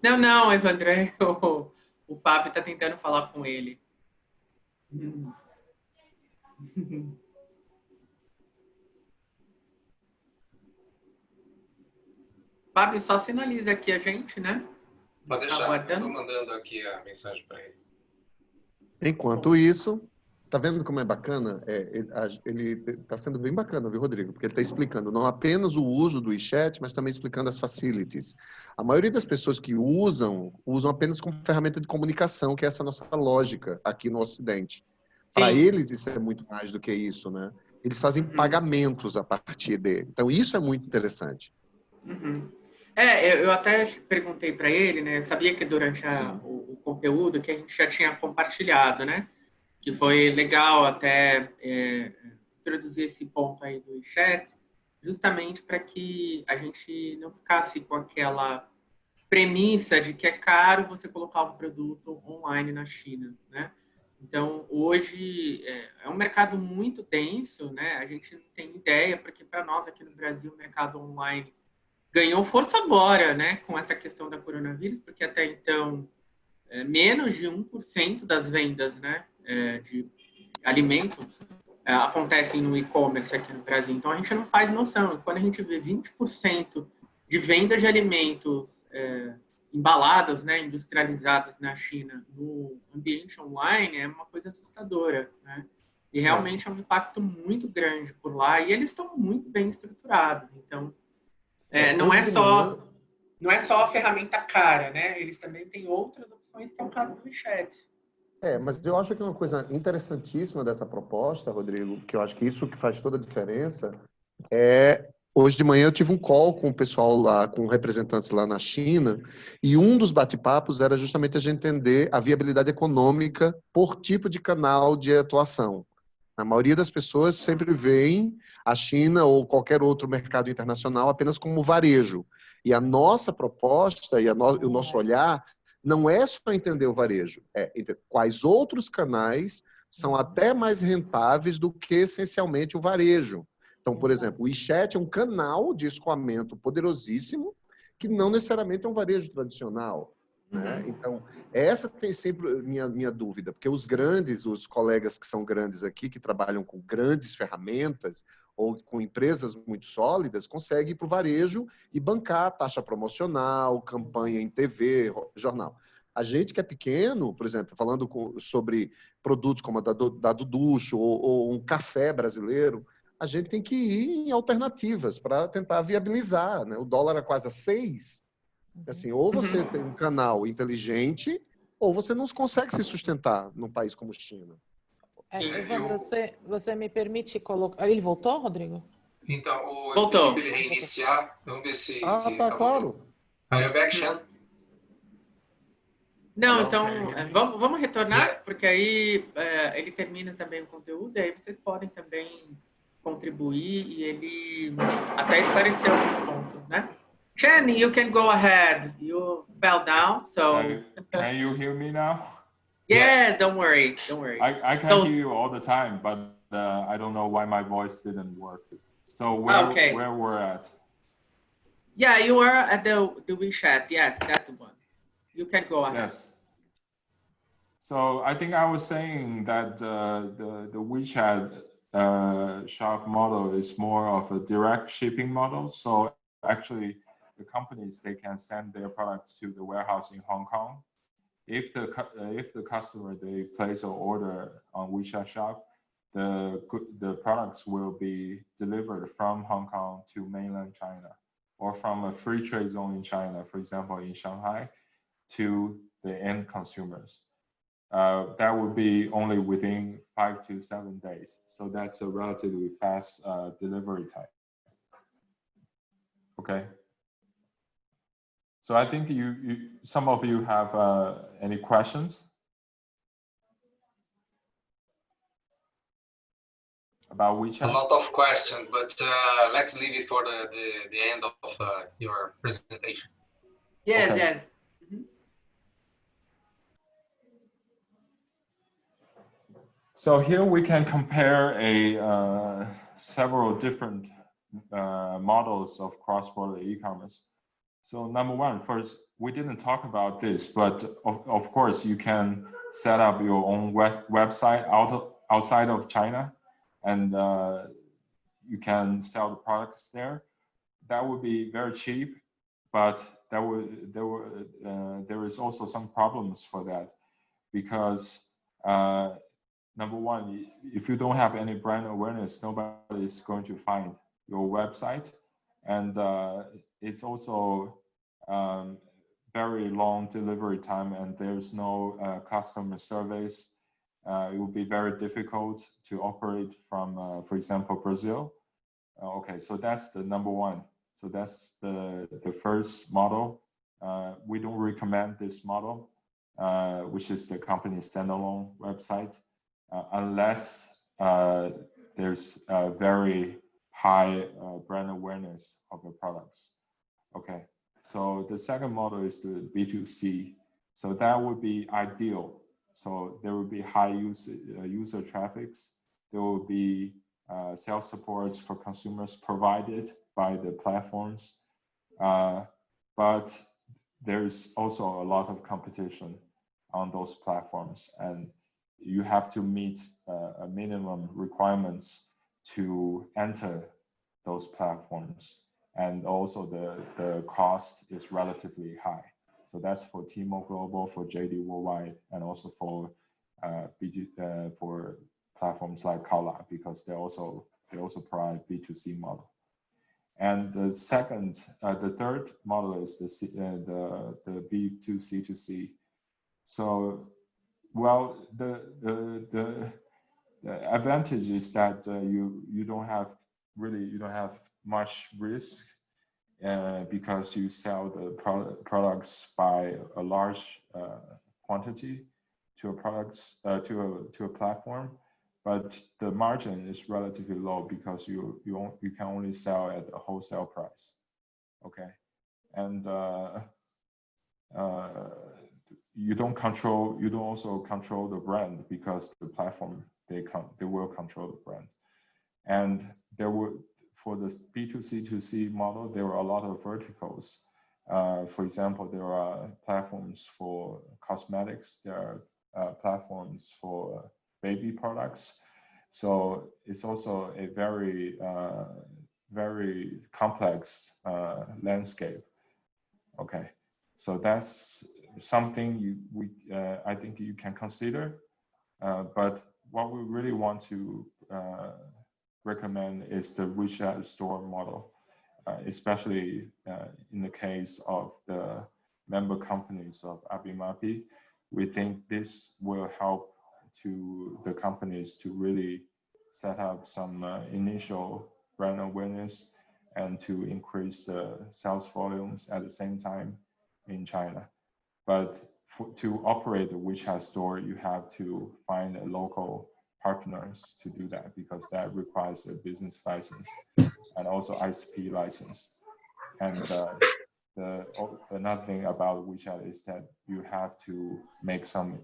Não, Evandré, o Fábio está tentando falar com ele. Fábio, só sinaliza aqui a gente, né? Pode deixar, eu tô mandando aqui a mensagem para ele. Enquanto isso, tá vendo como é bacana? Ele tá sendo bem bacana, viu, Rodrigo? Porque ele está explicando não apenas o uso do WeChat, mas também explicando as facilities. A maioria das pessoas que usam apenas como ferramenta de comunicação, que é essa nossa lógica aqui no Ocidente. Para Sim. eles, isso é muito mais do que isso, né? Eles fazem pagamentos a partir dele. Então, isso é muito interessante. Uhum. Eu até perguntei para ele, né? Sabia que durante o conteúdo que a gente já tinha compartilhado, né? Que foi legal até introduzir esse ponto aí do chat, justamente para que a gente não ficasse com aquela premissa de que é caro você colocar um produto online na China, né? Então, hoje é um mercado muito denso, né? A gente não tem ideia, porque para nós aqui no Brasil o mercado online ganhou força agora, né? Com essa questão da coronavírus, porque até então menos de 1% das vendas, né? De alimentos acontecem no e-commerce aqui no Brasil. Então, a gente não faz noção. Quando a gente vê 20% de vendas de alimentos embalados, né, industrializados na China no ambiente online, é uma coisa assustadora, né? E realmente é um impacto muito grande por lá e eles estão muito bem estruturados. Então, não é só a ferramenta cara, né? Eles também têm outras opções que é o caso do Wechat. Mas eu acho que uma coisa interessantíssima dessa proposta, Rodrigo, que eu acho que isso que faz toda a diferença, hoje de manhã eu tive um call com o pessoal lá, com representantes lá na China, e um dos bate-papos era justamente a gente entender a viabilidade econômica por tipo de canal de atuação. A maioria das pessoas sempre veem a China ou qualquer outro mercado internacional apenas como varejo. E a nossa proposta e o nosso olhar não é só entender o varejo, é quais outros canais são até mais rentáveis do que essencialmente o varejo. Então, por exemplo, o Wechat é um canal de escoamento poderosíssimo que não necessariamente é um varejo tradicional. Né? Então, essa tem sempre minha dúvida, porque os colegas que são grandes aqui, que trabalham com grandes ferramentas ou com empresas muito sólidas, conseguem ir para o varejo e bancar taxa promocional, campanha em TV, jornal. A gente que é pequeno, por exemplo, falando sobre produtos como a da Duducho ou um café brasileiro, a gente tem que ir em alternativas para tentar viabilizar. Né? O dólar é quase a 6. Assim, ou você tem um canal inteligente, ou você não consegue se sustentar num país como China. Evandro, você me permite colocar... Ele voltou, Rodrigo? Então, eu Voltou. pedi para ele reiniciar. Vamos ver se... Tá, claro. Are you back, Shan? Não, então, vamos retornar, Yeah. porque aí ele termina também o conteúdo, e aí vocês podem também contribuir, e ele até esclareceu um ponto, né? Shan, you can go ahead. You fell down, so... Can you hear me now? Yeah, Yes. don't worry. I can hear you all the time, but I don't know why my voice didn't work. So where we're at? Yeah, you are at the Wechat. Yes, that's the one. You can go ahead. Yes. So I think I was saying that the WeChat shop model is more of a direct shipping model. So actually, the companies, they can send their products to the warehouse in Hong Kong. If the customer, they place an order on WeChat shop, the products will be delivered from Hong Kong to mainland China, or from a free trade zone in China, for example, in Shanghai, to the end consumers. That would be only within 5 to 7 days. So that's a relatively fast delivery time. Okay. So I think some of you have any questions about WeChat? A lot of questions, but let's leave it for the end of your presentation. Yes, Okay. yes. So here we can compare several different models of cross-border e-commerce. So number one, first, we didn't talk about this, but of course you can set up your own website outside of China, and you can sell the products there. That would be very cheap, but there is also some problems for that, because number one, if you don't have any brand awareness, nobody is going to find your website. And it's also very long delivery time, and there's no customer service. it would be very difficult to operate from, for example, Brazil. Okay, so that's the number one. So that's the first model. We don't recommend this model, which is the company standalone website, unless there's a very high brand awareness of the products. Okay, so the second model is the B2C. So that would be ideal. So there will be high user traffics. There will be sales supports for consumers provided by the platforms. But there is also a lot of competition on those platforms, and you have to meet a minimum requirements to enter those platforms. And also the cost is relatively high. So that's for Tmall Global, for JD Worldwide, and also for for platforms like Kaola, because they also provide B2C model. And the third model is the B2C2C. So, well, the advantage is that you don't have much risk. Because you sell the products by a large quantity to a platform, but the margin is relatively low because you can only sell at a wholesale price. Okay, and you don't also control the brand, because the platform they will control the brand. And for the B2C2C model, there are a lot of verticals. For example, there are platforms for cosmetics. There are platforms for baby products. So it's also a very, very complex landscape. Okay, so that's something I think you can consider. But what we really want to recommend is the Wechat store model, especially in the case of the member companies of ABIMAPI. We think this will help to the companies to really set up some initial brand awareness and to increase the sales volumes at the same time in China. But to operate the Wechat store, you have to find a local partners to do that, because that requires a business license and also ISP license. And another thing about Wechat is that you have to make some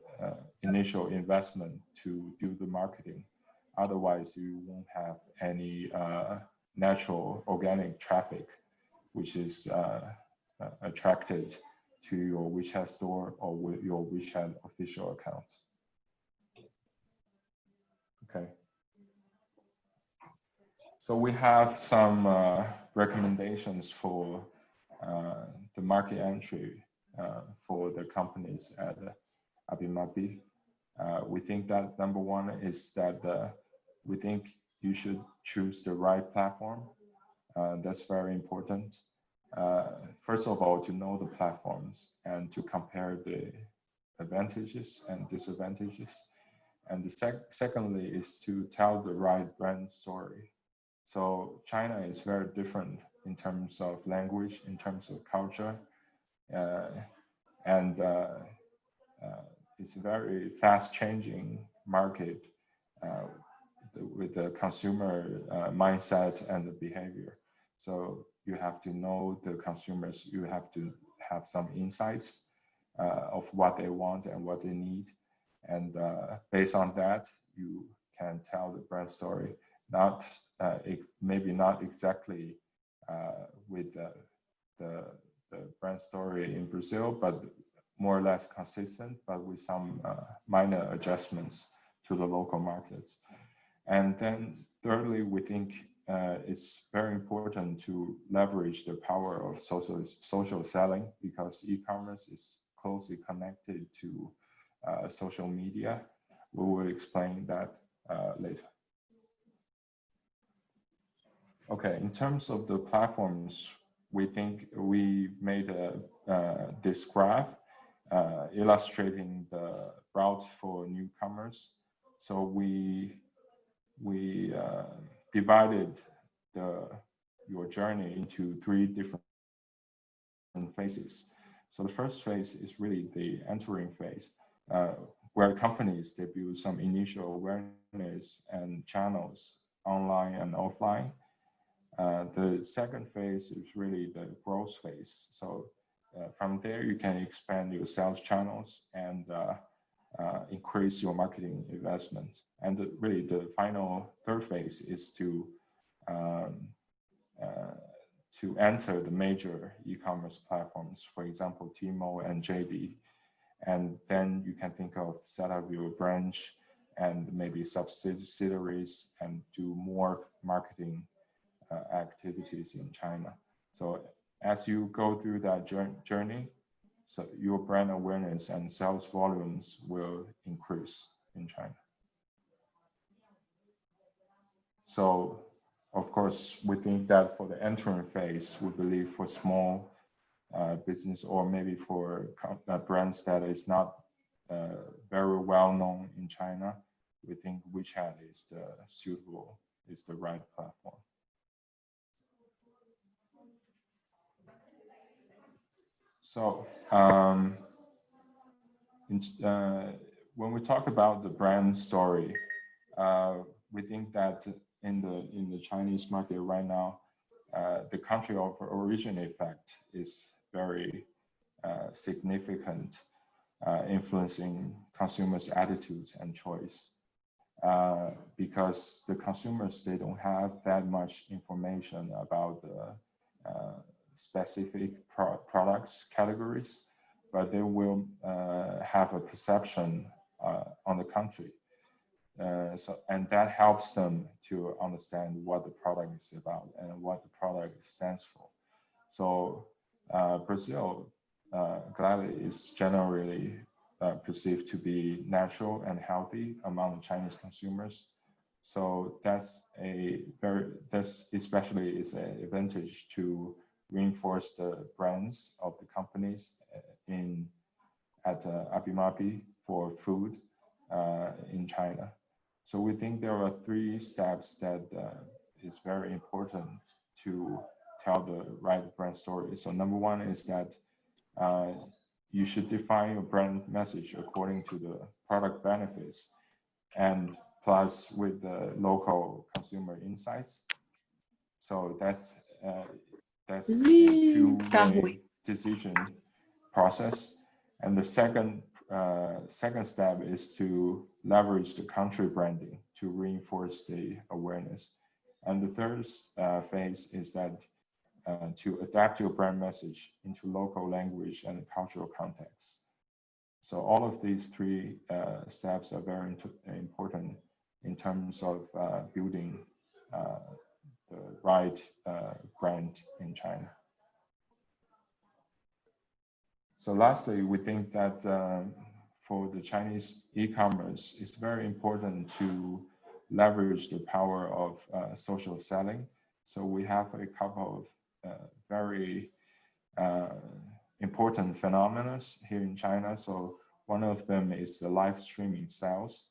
initial investment to do the marketing. Otherwise, you won't have any natural organic traffic, which is attracted to your Wechat store or with your Wechat official account. Okay. So we have some recommendations for the market entry for the companies at ABIMAPI. We think that number one is that we think you should choose the right platform. That's very important. First of all, to know the platforms and to compare the advantages and disadvantages. And secondly is to tell the right brand story. So China is very different in terms of language, in terms of culture, and it's a very fast-changing market with the consumer mindset and the behavior. So you have to know the consumers. You have to have some insights of what they want and what they need. And based on that, you can tell the brand story, maybe not exactly with the brand story in Brazil, but more or less consistent, but with some minor adjustments to the local markets. And then thirdly, we think it's very important to leverage the power of social selling, because e-commerce is closely connected to social media. We will explain that later. Okay, in terms of the platforms, we think we made this graph illustrating the route for newcomers So we divided your journey into 3 different phases. So the first phase is really the entering phase, where companies they build some initial awareness and channels online and offline. The second phase is really the growth phase. So from there, you can expand your sales channels and increase your marketing investment. And really, the final third phase is to enter the major e-commerce platforms, for example, Tmall and JD. And then you can think of set up your branch and maybe subsidiaries and do more marketing activities in China. So as you go through that journey, so your brand awareness and sales volumes will increase in China. So of course, we think that for the entering phase, we believe for small business or maybe for brands that is not very well known in China, we think WeChat is the right platform. So when we talk about the brand story, we think that in the Chinese market right now, the country of origin effect is very significant, influencing consumers' attitudes and choice. Because the consumers, they don't have that much information about the specific products categories, but they will have a perception on the country. And that helps them to understand what the product is about and what the product stands for. So Brazil gladly is generally perceived to be natural and healthy among Chinese consumers. So that's especially is an advantage to reinforce the brands of the companies at ABIMAPI for food in China. So we think there are 3 steps that is very important to tell the right brand story. So number 1 is that you should define your brand message according to the product benefits and plus with the local consumer insights. So that's a 2-way decision process. And the second step is to leverage the country branding to reinforce the awareness. And the third phase is that to adapt your brand message into local language and cultural context. So all of these 3 steps are very important in terms of building the right brand in China. So lastly, we think that for the Chinese e-commerce, it's very important to leverage the power of social selling. So we have a couple of very important phenomena here in China. So one of them is the live streaming sales.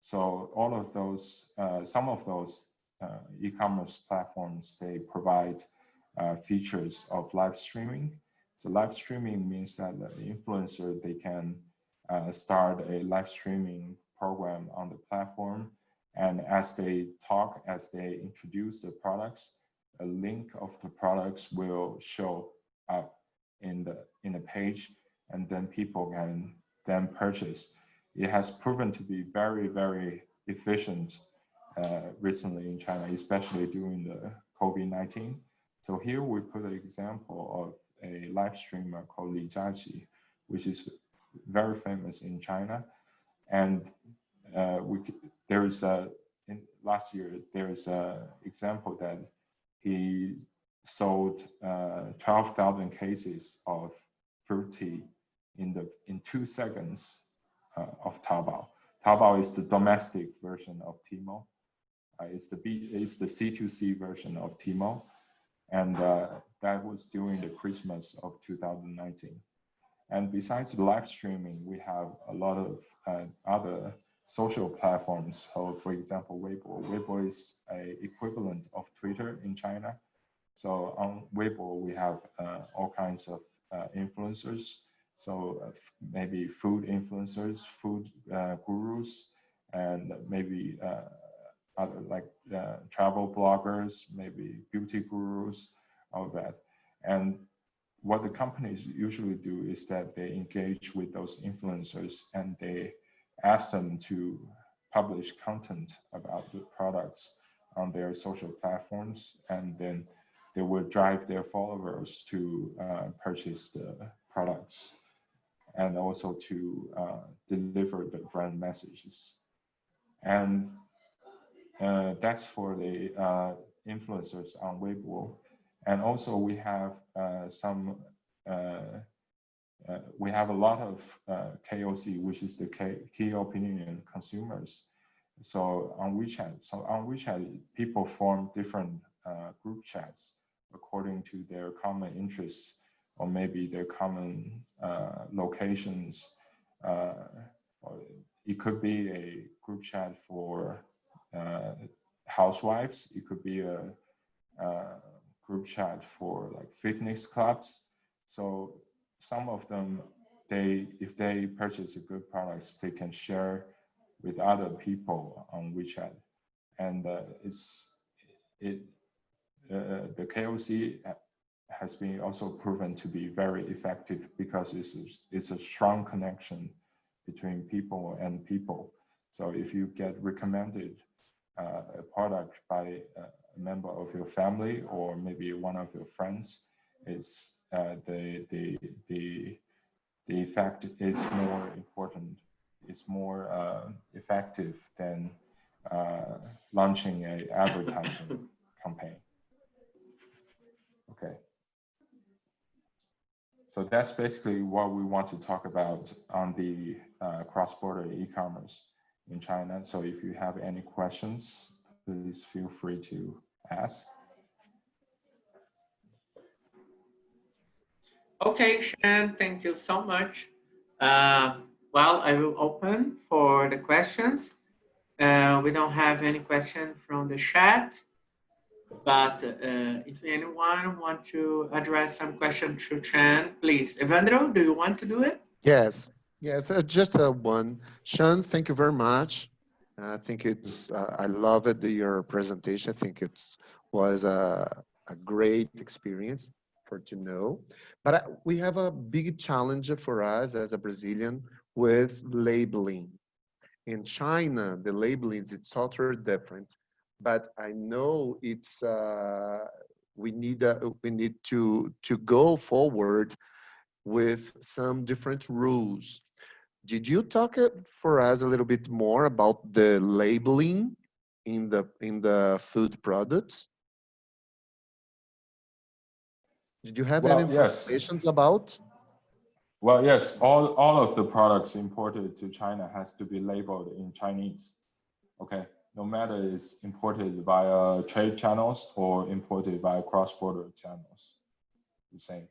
So all of those, some of those e-commerce platforms, they provide features of live streaming. So live streaming means that the influencer, they can start a live streaming program on the platform. And as they talk, as they introduce the products, a link of the products will show up in the page, and then people can then purchase. It has proven to be very, very efficient recently in China, especially during the COVID-19. So here we put an example of a live streamer called Li Jiaqi, which is very famous in China. And last year, there is an example that he sold 12,000 cases of fruit tea in 2 seconds of Taobao. Taobao is the domestic version of Tmall. It's the C2C version of Tmall. And that was during the Christmas of 2019. And besides the live streaming, we have a lot of other social platforms. So for example, Weibo. Weibo is a equivalent of Twitter in China. So on Weibo, we have all kinds of influencers. So maybe food influencers, food gurus, and maybe other like travel bloggers, maybe beauty gurus, all that. And what the companies usually do is that they engage with those influencers and they ask them to publish content about the products on their social platforms, and then they will drive their followers to purchase the products and also to deliver the brand messages. And that's for the influencers on Weibo. And also we have we have a lot of KOC, which is the key opinion consumers. So on WeChat, people form different group chats according to their common interests or maybe their common locations. Or it could be a group chat for housewives. It could be a group chat for like fitness clubs. So some of them, if they purchase a good products, they can share with other people on WeChat, and the KOC has been also proven to be very effective because it's a strong connection between people and people. So if you get recommended a product by a member of your family or maybe one of your friends, it's the effect is more important. It's more effective than launching an advertising campaign. Okay. So that's basically what we want to talk about on the cross-border e-commerce in China. So if you have any questions, please feel free to ask. Okay, Shan, thank you so much. Well, I will open for the questions. We don't have any question from the chat, but if anyone want to address some question to Shan, please. Evandro, do you want to do it? Yes, just one. Shan, thank you very much. I think I love it, your presentation. I think it was a great experience to know. But we have a big challenge for us as a Brazilian with labeling. In China, the labeling it's totally different. But I know it's we need to go forward with some different rules. Did you talk for us a little bit more about the labeling in the food products? Did you have any information about? Well, yes, all of the products imported to China has to be labeled in Chinese. Okay, no matter it's imported via trade channels or imported via cross-border channels, the same.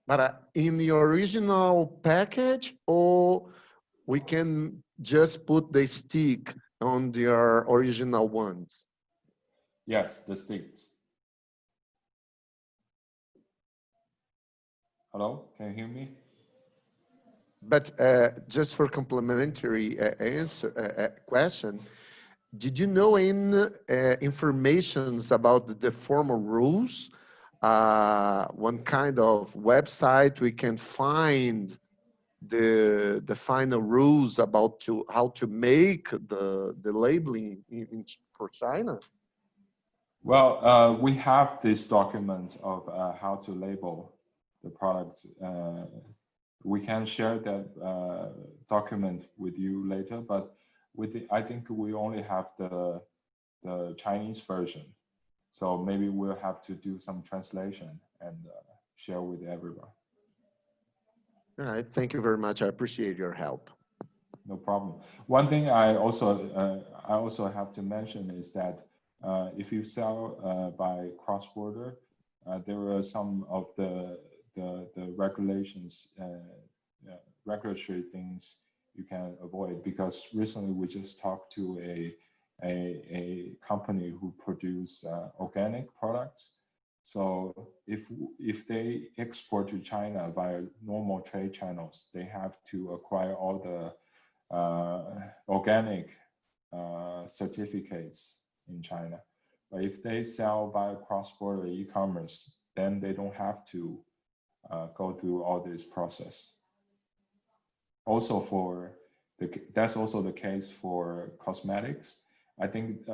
But in the original package, or we can just put the stick on their original ones? Yes, the sticks. Hello, can you hear me? But just for complementary question, did you know any informations about the formal rules? One kind of website we can find the final rules about how to make the labeling for China? Well, we have this document of how to label the products. We can share that document with you later, but I think we only have the Chinese version. So maybe we'll have to do some translation and share with everyone. All right, thank you very much. I appreciate your help. No problem. One thing I also have to mention is that if you sell by cross-border, there are some of the regulations, regulatory things you can avoid. Because recently we just talked to a company who produce organic products. So if they export to China via normal trade channels, they have to acquire all the organic certificates in China. But if they sell via cross-border e-commerce, then they don't have to go through all this process. Also that's also the case for cosmetics. I think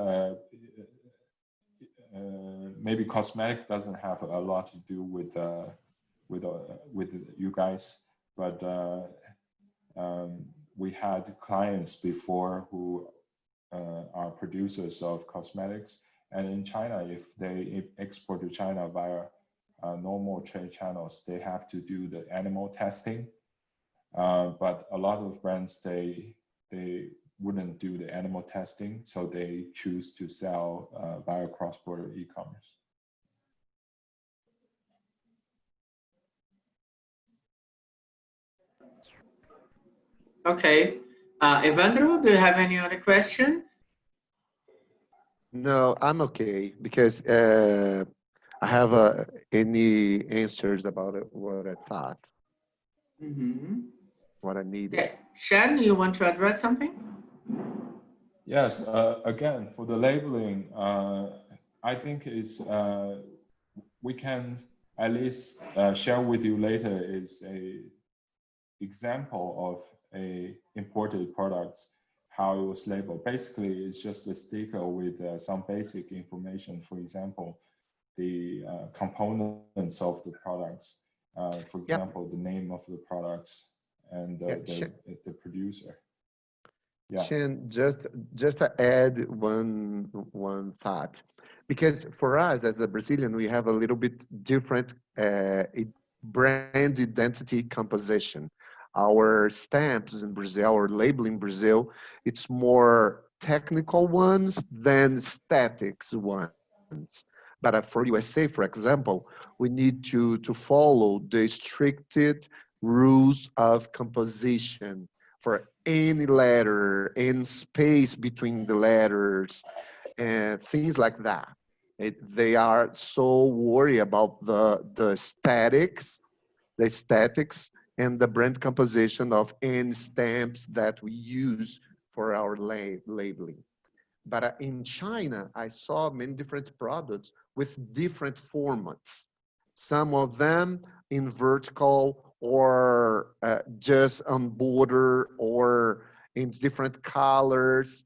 maybe cosmetic doesn't have a lot to do with you guys, but we had clients before who are producers of cosmetics, and in China, if they export to China via normal trade channels, they have to do the animal testing. But a lot of brands, they wouldn't do the animal testing, so they choose to sell via cross-border e-commerce. Okay. Evandro, do you have any other question? No, I'm okay because I have any answers about it, what I thought, what I needed. Okay. Shan, you want to address something? Yes, again, for the labeling, I think we can at least share with you later is a example of a imported product, how it was labeled. Basically, it's just a sticker with some basic information. For example, the components of the products, for example, the name of the products and the producer. Yeah. Shan, just to add one thought, because for us as a Brazilian, we have a little bit different brand identity composition. Our stamps in Brazil, our labeling in Brazil, it's more technical ones than statics ones. But for USA, for example, we need to follow the stricted rules of composition for any letter, any space between the letters, and things like that. They are so worried about the aesthetics and the brand composition of any stamps that we use for our labeling. But in China, I saw many different products with different formats. Some of them in vertical or just on border or in different colors.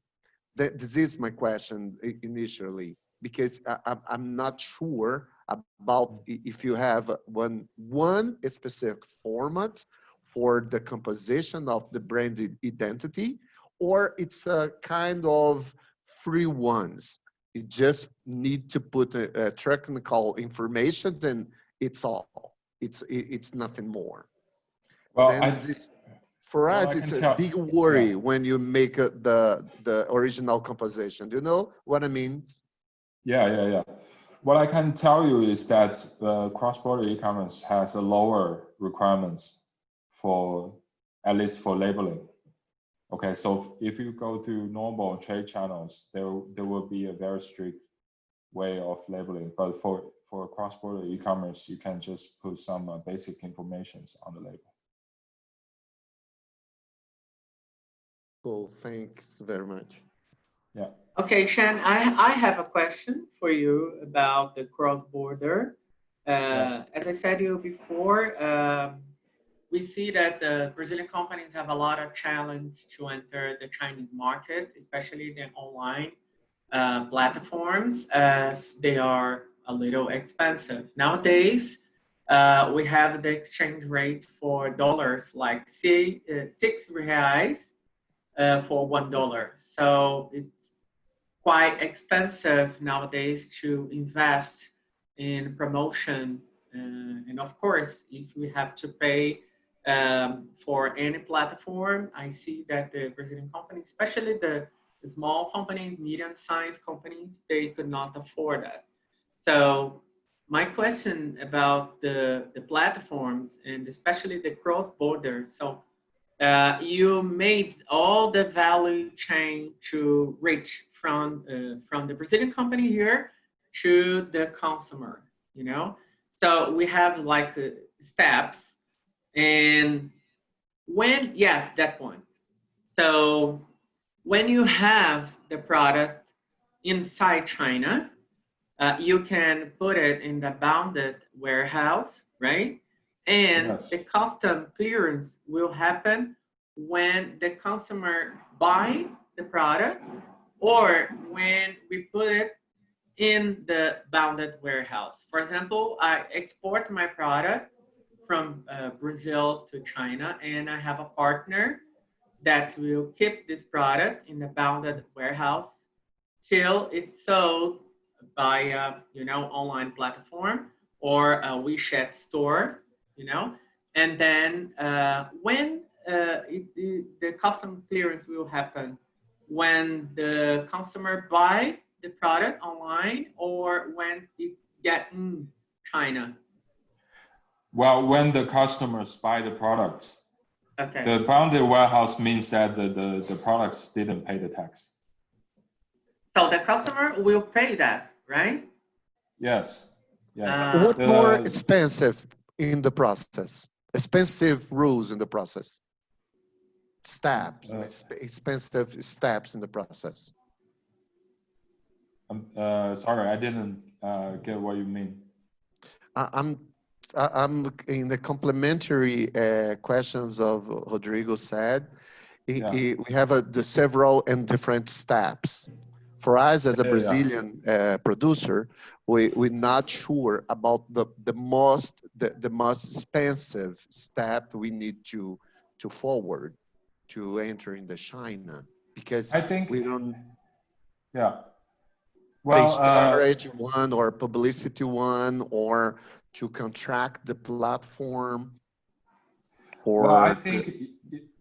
This is my question initially, because I'm not sure about if you have one specific format for the composition of the brand identity, or it's a kind of free ones. You just need to put a technical information, then it's all. It's nothing more. Well, for us, it's a big worry when you make the original composition. Do you know what I mean? Yeah. What I can tell you is that cross-border e-commerce has a lower requirements for, at least for labeling. Okay, so if you go through normal trade channels, there will be a very strict way of labeling. But for cross-border e-commerce, you can just put some basic informations on the label. Cool, thanks very much. Yeah. Okay, Shan, I have a question for you about the cross-border. As I said to you before, we see that the Brazilian companies have a lot of challenge to enter the Chinese market, especially the online platforms, as they are a little expensive. Nowadays, we have the exchange rate for dollars like 6 reais for $1. So it's quite expensive nowadays to invest in promotion. And of course, if we have to pay for any platform, I see that the Brazilian companies, especially the small companies, medium-sized companies, they could not afford that. So my question about the platforms and especially the cross-border. So you made all the value chain to reach from the Brazilian company here to the consumer, you know? So we have like steps, and yes, that point. So when you have the product inside China, you can put it in the bounded warehouse, right? And Yes. the custom clearance will happen when the consumer buy the product or when we put it in the bounded warehouse. For example, I export my product from Brazil to China, and I have a partner that will keep this product in the bounded warehouse till it's sold by a online platform or a Wechat store, and then when the custom clearance will happen when the consumer buy the product online or when it get in China. Well, when the customers buy the products, Okay. the bounded warehouse means that the products didn't pay the tax. So the customer will pay that, right? Yes. Yes. What more expensive in the process? Expensive rules in the process. Steps, expensive steps in the process. Sorry, I didn't get what you mean. I'm in the complementary questions of Rodrigo said. We have the several and different steps. For us as a Brazilian producer, we're not sure about the most expensive step we need to forward to enter in the China, because I think we don't. Yeah. Well, storage one or publicity one or to contract the platform. Or well, I think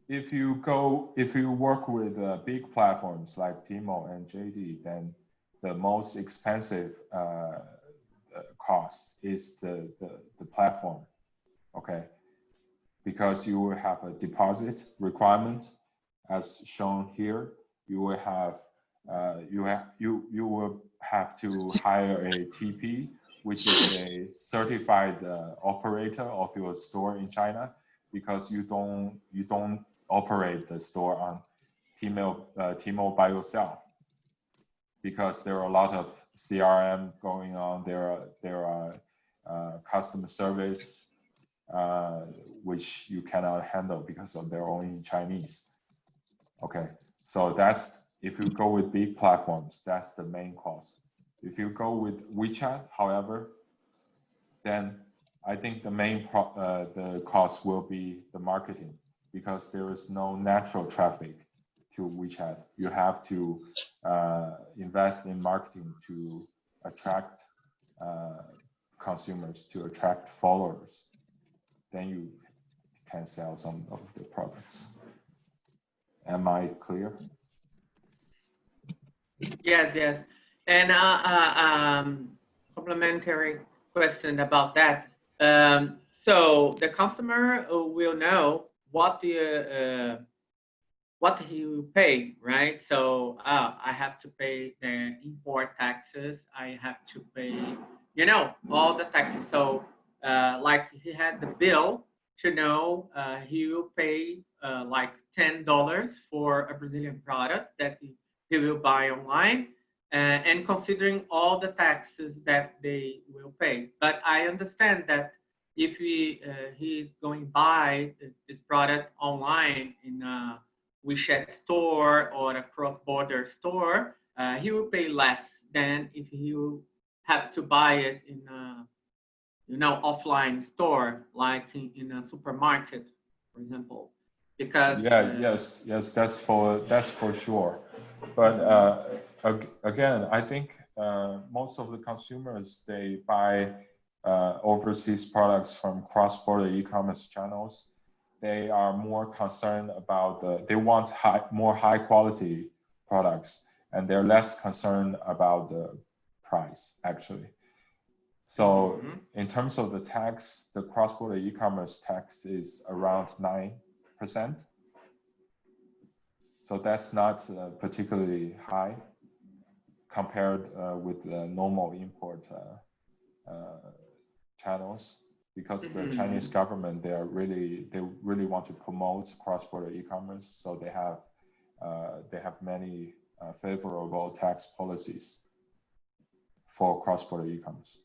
if you work with big platforms like Tmall and JD, then the most expensive cost is the platform, okay? Because you will have a deposit requirement, as shown here. You will have you will have to hire a TP, which is a certified operator of your store in China, because you don't operate the store on Tmall by yourself, because there are a lot of CRM going on. There are customer service which you cannot handle because of they're only in Chinese. Okay, so that's if you go with big platforms, that's the main cost. If you go with Wechat, however, then I think the main the cost will be the marketing, because there is no natural traffic to Wechat. You have to invest in marketing to attract consumers, to attract followers. Then you can sell some of the products. Am I clear? Yes. And complementary question about that. So the customer will know what he will pay, right? So I have to pay the import taxes. I have to pay, all the taxes. So like he had the bill to know he will pay like $10 for a Brazilian product that he will buy online, and considering all the taxes that they will pay. But I understand that if he's going to buy this product online in a Wechat store or a cross-border store, he will pay less than if he will have to buy it in a offline store, like in a supermarket, for example. Because yes, that's for sure. But again, I think most of the consumers, they buy overseas products from cross-border e-commerce channels. They are more concerned about they want more high quality products, and they're less concerned about the price, actually. So in terms of the tax, the cross-border e-commerce tax is around 9%. So that's not particularly high compared with normal import channels, because the Chinese government, they really want to promote cross-border e-commerce. So they have many favorable tax policies for cross-border e-commerce.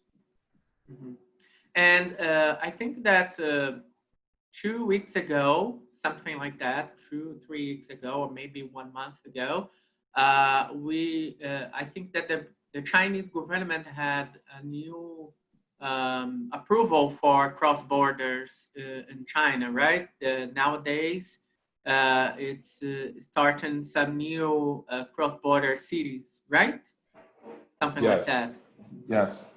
And I think that 2 weeks ago, something like that, 2-3 weeks ago, or maybe 1 month ago, I think that the Chinese government had a new approval for cross borders in China, right? Nowadays, it's starting some new cross border cities, right? Something like that. Yes.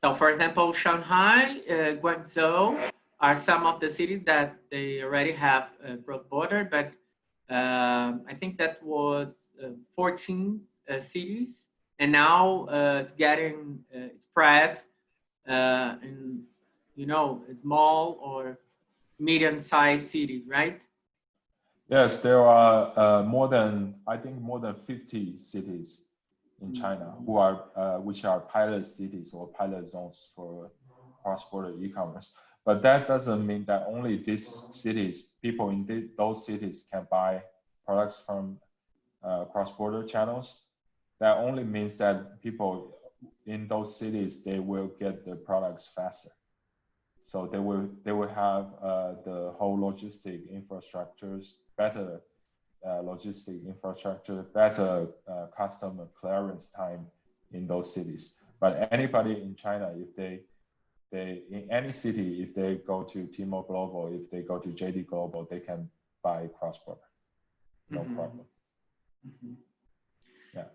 So, for example, Shanghai, Guangzhou are some of the cities that they already have cross border, but I think that was 14 cities, and now it's getting spread in, small or medium-sized cities, right? Yes, there are more than 50 cities in China which are pilot cities or pilot zones for cross-border e-commerce. But that doesn't mean that only these cities, people in those cities can buy products from cross-border channels. That only means that people in those cities, they will get the products faster. So they will have the whole logistic infrastructures, better logistic infrastructure, better customer clearance time in those cities. But anybody in China, if they in any city, if they go to Tmall Global, if they go to JD Global, they can buy cross-border, no problem. Yeah.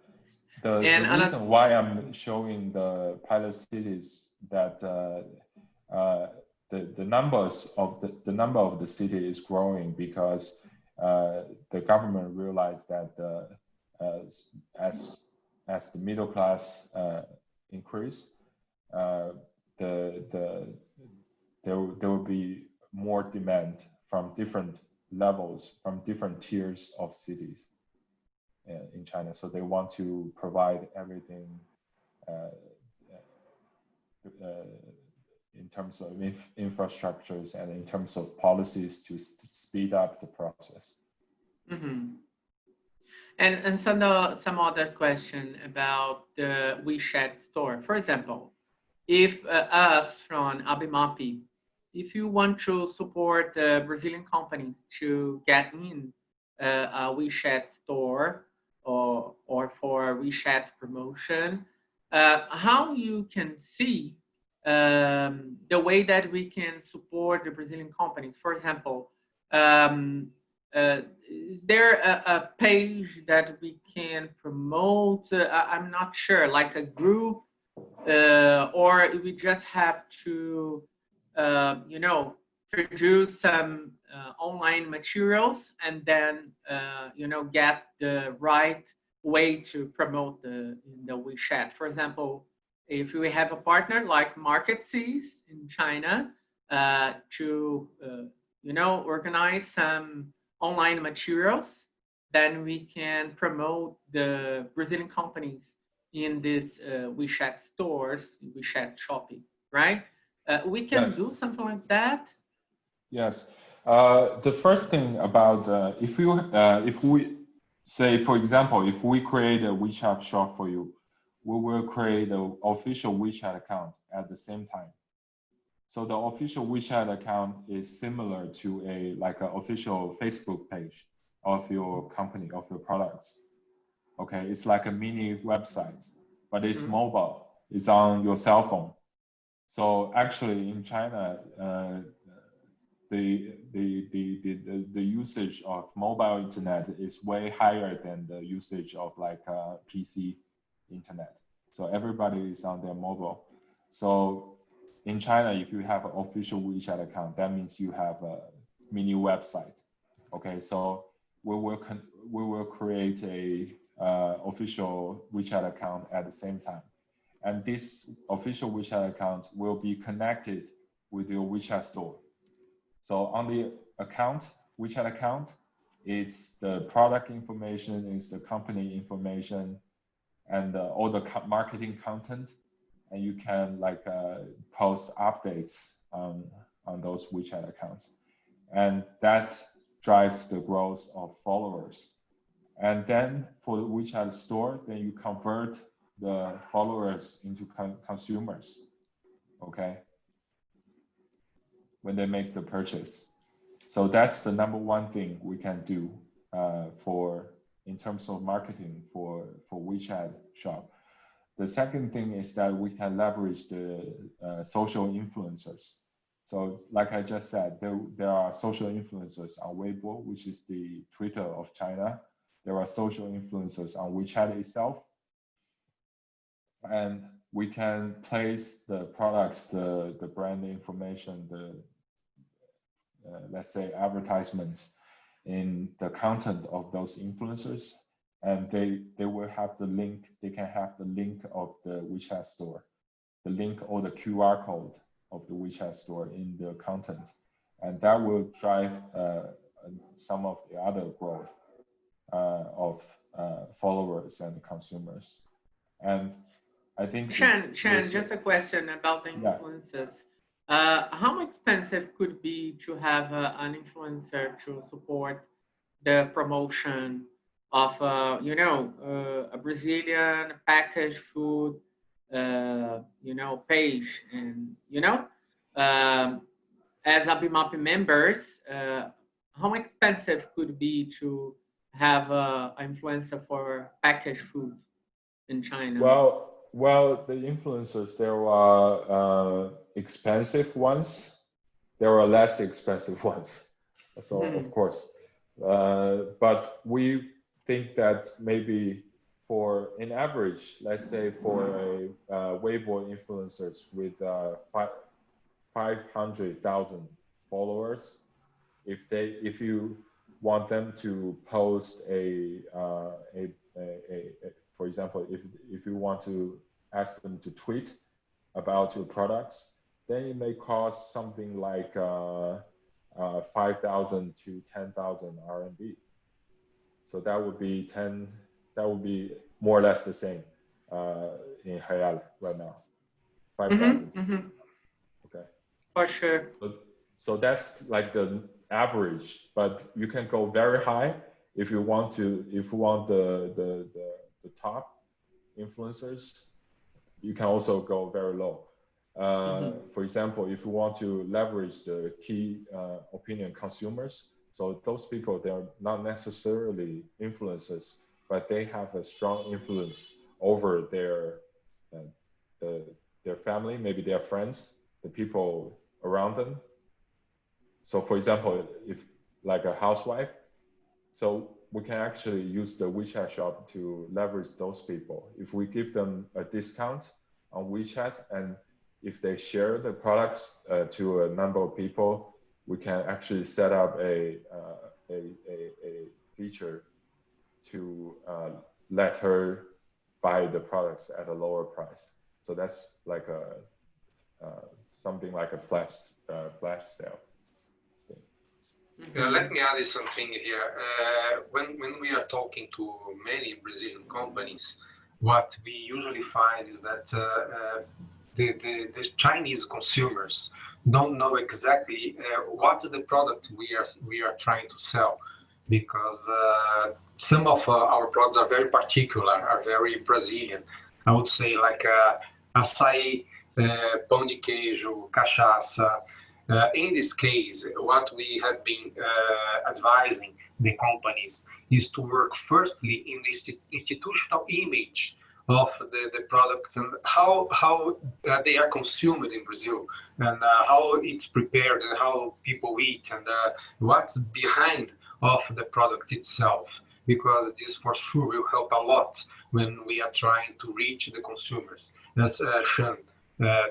The reason why I'm showing the pilot cities that the number of the city is growing because the government realized that as the middle class increase, there will be more demand from different levels, from different tiers of cities in China. So they want to provide everything in terms of infrastructures and in terms of policies to speed up the process. And some other question about the Wechat store. For example, if us from ABIMAPI, if you want to support Brazilian companies to get in a Wechat store or for a Wechat promotion, how you can see the way that we can support the Brazilian companies? For example, is there a page that we can promote? I'm not sure, like a group, or we just have to, produce some online materials and then, get the right way to promote the Wechat. For example, if we have a partner like Market Seas in China to, organize some online materials, then we can promote the Brazilian companies in these Wechat stores, Wechat shopping, right? We can do something like that. Yes. The first thing about if we say, for example, if we create a WeChat shop for you, we will create an official WeChat account at the same time. So the official WeChat account is similar to an official Facebook page of your company, of your products. Okay, it's like a mini website, but it's mobile. It's on your cell phone. So actually, in China, the usage of mobile internet is way higher than the usage of PC internet. So everybody is on their mobile. So in China, if you have an official WeChat account, that means you have a mini website. Okay, so we will create a official WeChat account at the same time, and this official WeChat account will be connected with your WeChat store. So on the WeChat account, It's the product information, it's the company information, and all the marketing content. And you can like post updates on those WeChat accounts. And that drives the growth of followers. And then for the WeChat store, then you convert the followers into consumers, okay? When they make the purchase. So that's the number one thing we can do in terms of marketing for WeChat shop. The second thing is that we can leverage the social influencers. So like I just said, there are social influencers on Weibo, which is the Twitter of China. There are social influencers on WeChat itself. And we can place the products, the brand information, let's say advertisements in the content of those influencers. And they will have the link, they can have the link of the WeChat store, the link or the QR code of the WeChat store in the content. And that will drive some of the other growth of followers and consumers. And I think— Shan, just a question about the influencers. Yeah. How expensive could it be to have an influencer to support the promotion of, a Brazilian packaged food, page? And, as ABIMAPI members, how expensive could it be to have an influencer for packaged food in China? Well, the influencers, there are expensive ones. There are less expensive ones. So of course, but we think that maybe in average, let's say for a Weibo influencers with 500,000 followers, if you want them to post for example, if you want to ask them to tweet about your products, then it may cost something like 5,000 to 10,000 RMB. So that would be more or less the same in Real right now. 5,000. Okay. For sure. So that's like the average, but you can go very high if you want the top influencers. You can also go very low. For example, if you want to leverage the key opinion consumers, so those people, they're not necessarily influencers, but they have a strong influence over their family, maybe their friends, the people around them. So for example, if like a housewife, so we can actually use the WeChat shop to leverage those people. If we give them a discount on WeChat, and if they share the products to a number of people, we can actually set up a feature to let her buy the products at a lower price. So that's like something like a flash sale. Let me add something here. When we are talking to many Brazilian companies, what we usually find is that the Chinese consumers don't know exactly what is the product we are trying to sell, because some of our products are very particular, are very Brazilian. I would say like açaí, pão de queijo, cachaça. In this case, what we have been advising the companies is to work firstly in the institutional image of the products and how they are consumed in Brazil, and how it's prepared and how people eat, and what's behind of the product itself, because this for sure will help a lot when we are trying to reach the consumers. As Shan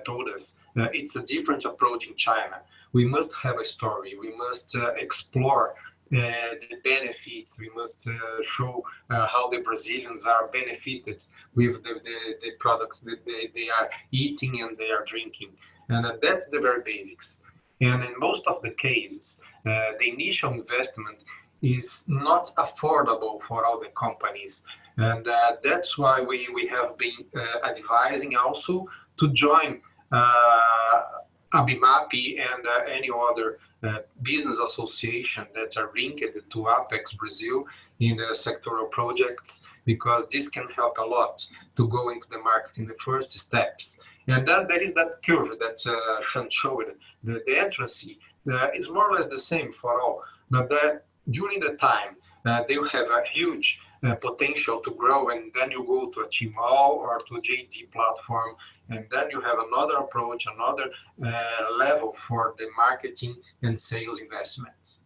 told us, it's a different approach in China. We must have a story. We must explore the benefits. We must show how the Brazilians are benefited with the products that they are eating and they are drinking. And that's the very basics. And in most of the cases, the initial investment is not affordable for all the companies. And that's why we have been advising also to join ABIMAPI and any other business association that are linked to Apex-Brasil in the sectoral projects, because this can help a lot to go into the market in the first steps. And then there is that curve that Shan showed. The entrance is more or less the same for all, but during the time they will have a huge potential to grow, and then you go to a Tmall or to a JD platform, and then you have another approach, another level for the marketing and sales investments.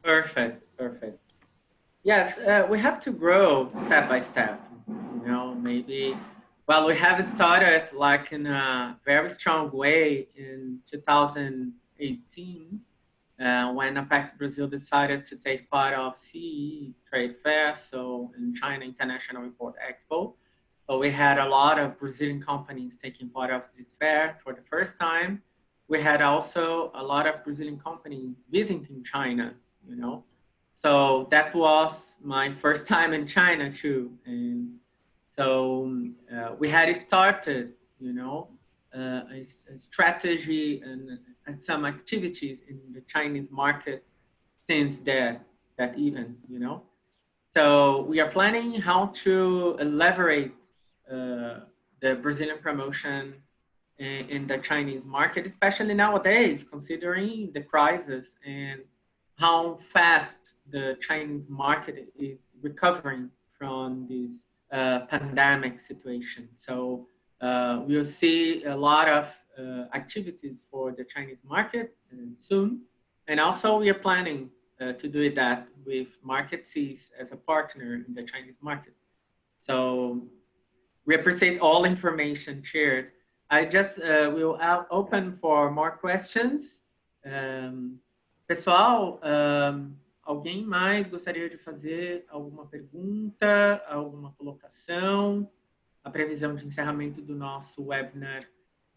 Perfect, perfect. Yes, we have to grow step by step. You know, maybe, well, we have started like in a very strong way in 2018 when Apex-Brasil decided to take part of CE Trade Fair, so in China International Import Expo. So we had a lot of Brazilian companies taking part of this fair for the first time. We had also a lot of Brazilian companies visiting China, you know. So that was my first time in China too. And so we had started, you know, a strategy and some activities in the Chinese market since that event, you know. So we are planning how to leverage the Brazilian promotion in the Chinese market, especially nowadays, considering the crisis and how fast the Chinese market is recovering from this pandemic situation. So we'll see a lot of activities for the Chinese market soon. And also we are planning to do that with Market Seas as a partner in the Chinese market. So we appreciate all information shared. I just will open for more questions. Pessoal, alguém mais gostaria de fazer alguma pergunta, alguma colocação? A previsão de encerramento do nosso webinar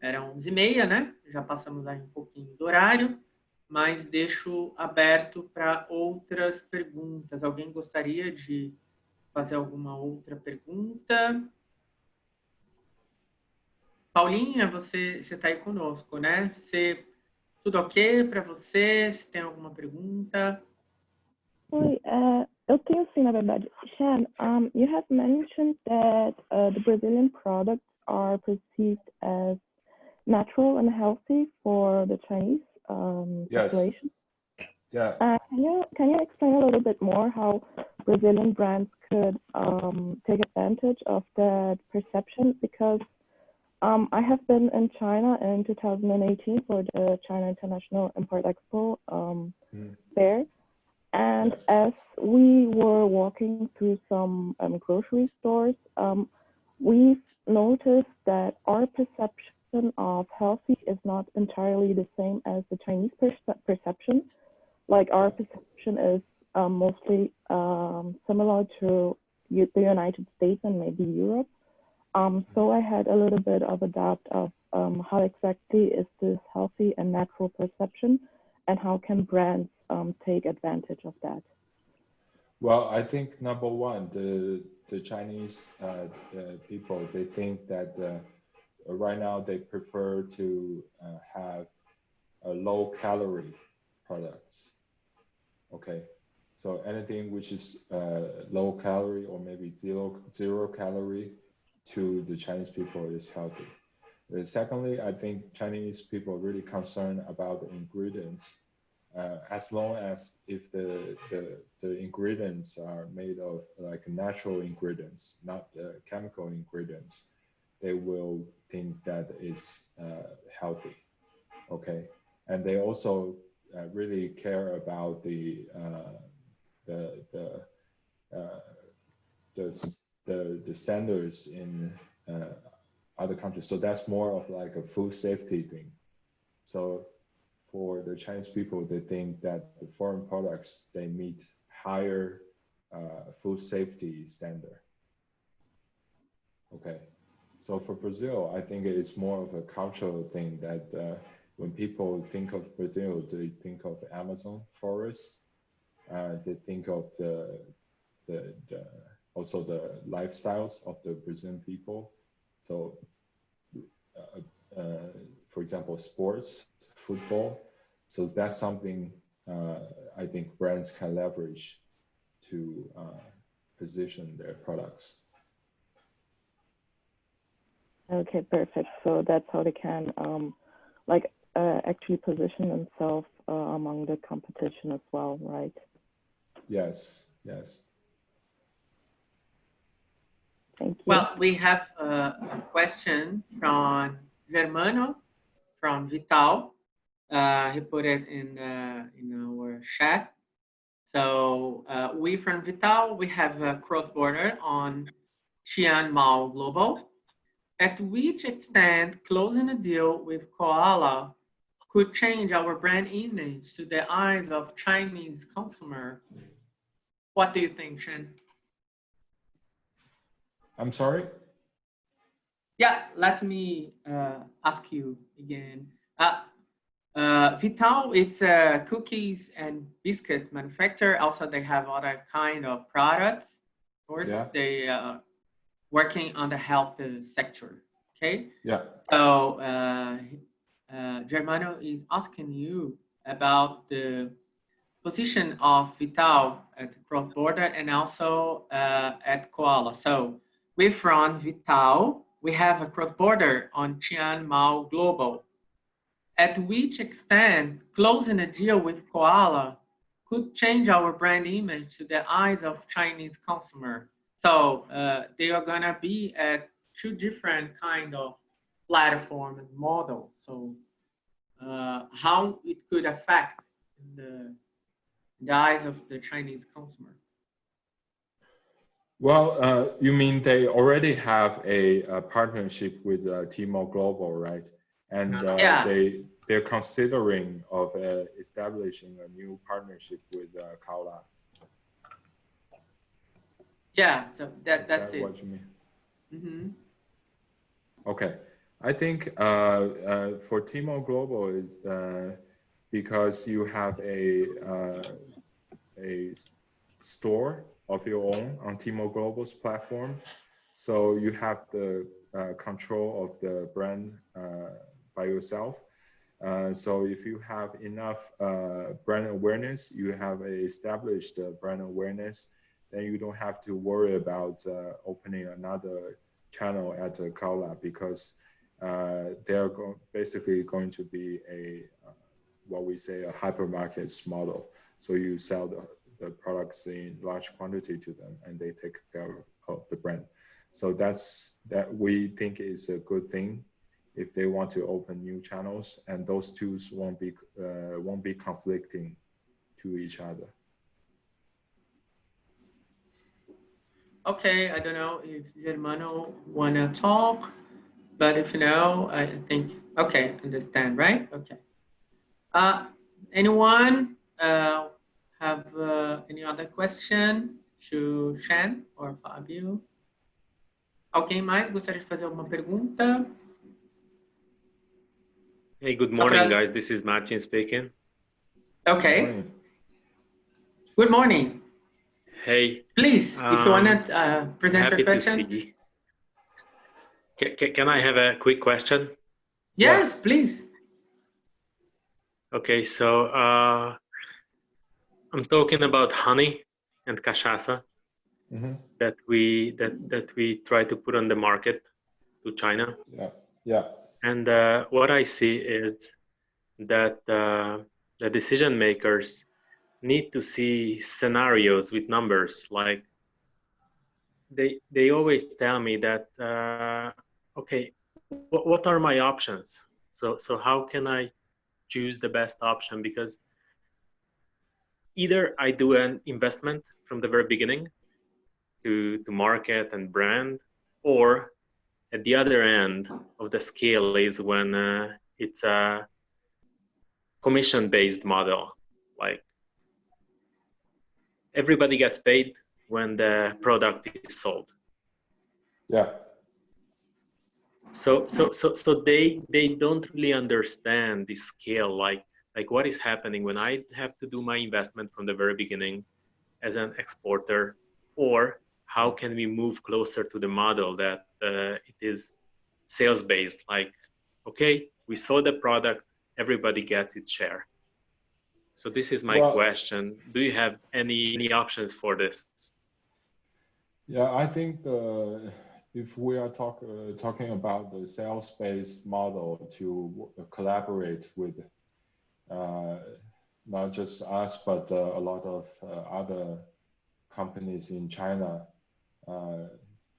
era 11h30, né? Já passamos aí um pouquinho do horário, mas deixo aberto para outras perguntas. Alguém gostaria de fazer alguma outra pergunta? Paulinha, você está aí conosco, né? Tudo ok para você? Se tem alguma pergunta? Oi, eu tenho sim, na verdade. Shan, you have mentioned that the Brazilian products are perceived as natural and healthy for the Chinese population. Yeah. Can you explain a little bit more how Brazilian brands could take advantage of that perception? Because I have been in China in 2018 for the China International Import Expo fair. And as we were walking through some grocery stores, we've noticed that our perception of healthy is not entirely the same as the Chinese perception. Like our perception is mostly similar to the United States and maybe Europe. So I had a little bit of a doubt of how exactly is this healthy and natural perception, and how can brands take advantage of that? Well, I think number one, the Chinese people, they think that right now they prefer to have low calorie products. Okay, so anything which is low calorie or maybe zero calorie to the Chinese people is healthy. Secondly, I think Chinese people are really concerned about the ingredients. As long as if the ingredients are made of like natural ingredients, not chemical ingredients, they will think that it's healthy. Okay, and they also really care about the standards in other countries. So that's more of like a food safety thing. So for the Chinese people, they think that the foreign products, they meet higher food safety standard. Okay, so for Brazil, I think it's more of a cultural thing that when people think of Brazil, they think of Amazon forest. They think of also the lifestyles of the Brazilian people. So, for example, sports, football. So that's something I think brands can leverage to position their products. Okay, perfect. So that's how they can actually position themselves among the competition as well, right? Yes, yes. Thank you. Well, we have a question from Germano from Vital. He put it in our chat. So we from Vital, we have a cross-border on Shan Huang Global. At which extent closing a deal with Koala could change our brand image to the eyes of Chinese consumer? What do you think, Shan? I'm sorry? Yeah, let me ask you again. Vital, it's a cookies and biscuit manufacturer. Also, they have other kind of products. Of course, Yeah. they working on the health sector. Okay. Yeah. So Germano is asking you about the position of Vital at cross-border and also at Koala. So we from Vital, we have a cross-border on Shan Huang Global. At which extent closing a deal with Koala could change our brand image to the eyes of Chinese consumer? So they are gonna be at two different kind of platform and models. So how it could affect the eyes of the Chinese consumer? Well, you mean they already have a partnership with Tmall Global, right? And Yeah. they're considering of establishing a new partnership with Kaola. Yeah, so that's it. What you mean? Mm-hmm. Okay, I think for Tmall Global is because you have a store of your own on Tmall Global's platform, so you have the control of the brand by yourself. So if you have enough brand awareness, you have established brand awareness, then you don't have to worry about opening another channel at Kaola, because they're basically going to be a what we say a hypermarket model. So you sell the products in large quantity to them, and they take care of the brand. So that we think is a good thing if they want to open new channels, and those two won't be conflicting to each other. Okay, I don't know if Germano wanna talk, but if no, I think okay, understand, right? Okay. Anyone have any other question to Shan or Fábio? Alguém mais gostaria de fazer alguma pergunta? Hey, good morning, guys. This is Martin speaking. Okay. Good morning. Good morning. Hey. Please, if you want to present your question. Happy to see. Can I have a quick question? Yes, please. Okay, so I'm talking about honey and cachaça that we try to put on the market to China. Yeah. Yeah. And what I see is that the decision makers need to see scenarios with numbers. Like they always tell me that okay, what are my options? So how can I choose the best option? Because either I do an investment from the very beginning to market and brand, or at the other end of the scale is when it's a commission-based model. Like everybody gets paid when the product is sold. Yeah. So they don't really understand the scale, like what is happening when I have to do my investment from the very beginning as an exporter, or how can we move closer to the model that it is sales based, like, okay, we sold the product, everybody gets its share. So this is my question. Do you have any options for this? Yeah, I think if we are talking about the sales-based model to collaborate with not just us, but a lot of other companies in China,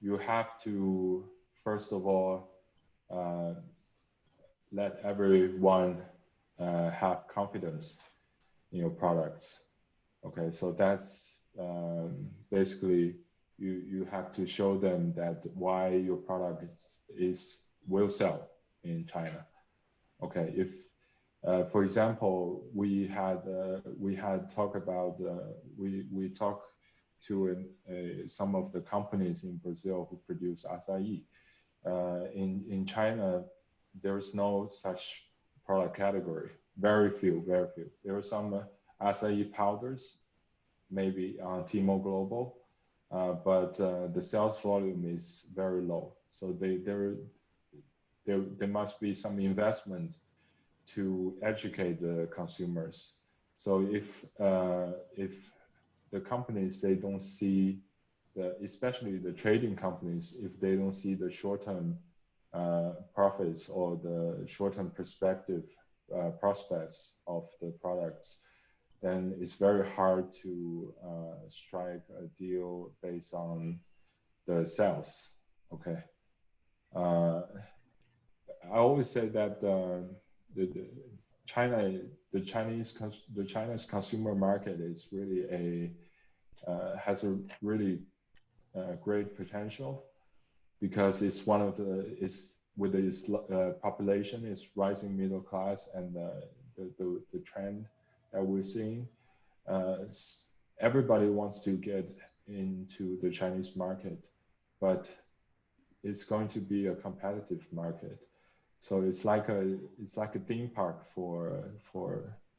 you have to, first of all, let everyone have confidence in your products. Okay, so that's basically you have to show them that why your product will sell in China. Okay, if for example we had talked about we talked to some of the companies in Brazil who produce acai. In China, there is no such product category. Very few. There are some acai powders, maybe on Tmall Global, but the sales volume is very low. So there must be some investment to educate the consumers. So if the companies, they don't see especially the trading companies, if they don't see the short-term profits or the short-term perspective prospects of the products, then it's very hard to strike a deal based on the sales. Okay. I always say that the Chinese consumer market is really has a really great potential, because it's one of with its population, its rising middle class, and the trend that we're seeing. Everybody wants to get into the Chinese market, but it's going to be a competitive market. So it's like a theme park for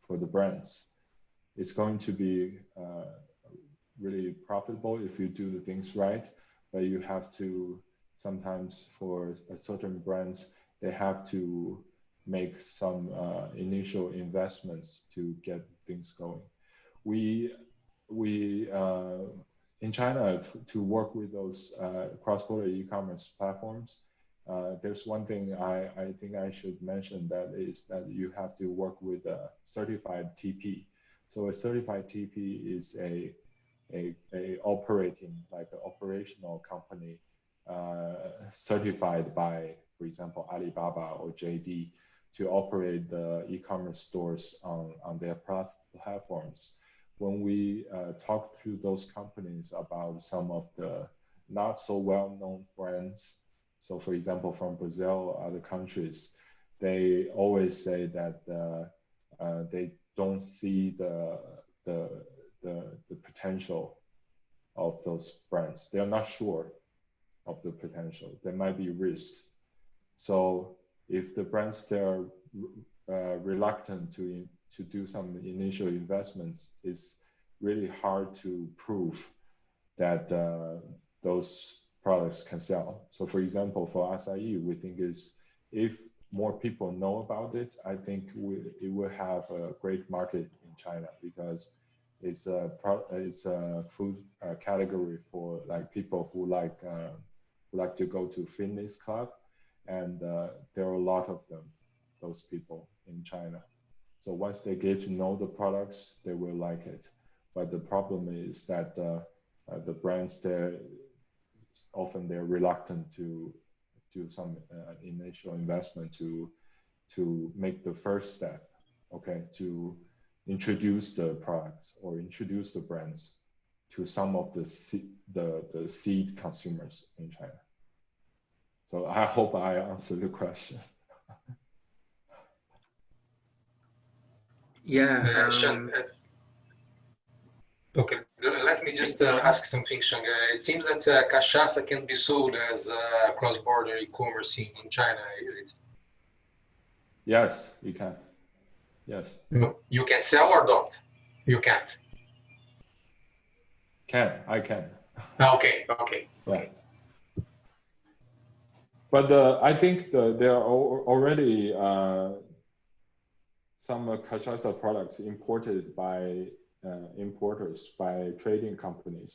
the brands. It's going to be really profitable if you do the things right, but you have to sometimes, for certain brands, they have to make some initial investments to get things going. We in China, to work with those cross-border e-commerce platforms, there's one thing I think I should mention, that is that you have to work with a certified TP. So a certified TP is a operational company certified by, for example, Alibaba or JD, to operate the e-commerce stores on their platforms. When we talk to those companies about some of the not so well-known brands, so for example, from Brazil or other countries, they always say that they don't see the potential of those brands. They're not sure of the potential. There might be risks. So if the brands, they're reluctant to do some initial investments, it's really hard to prove that those products can sell. So for example, for acai, we think if more people know about it, I think it will have a great market in China, because it's a food category for like people who like to go to fitness club, and there are a lot of them, those people in China. So once they get to know the products, they will like it. But the problem is that the brands, they're reluctant to do some initial investment to make the first step, okay, to introduce the products or introduce the brands to some of the seed consumers in China. So I hope I answered the question. Yeah. Shan, okay. let me just ask something, Shanghai. It seems that cachaça can be sold as cross-border e-commerce in China, is it? Yes, you can. Yes. You can sell or don't? You can't. I can. Okay. Yeah. But I think there are already some cachaça products imported by importers, by trading companies.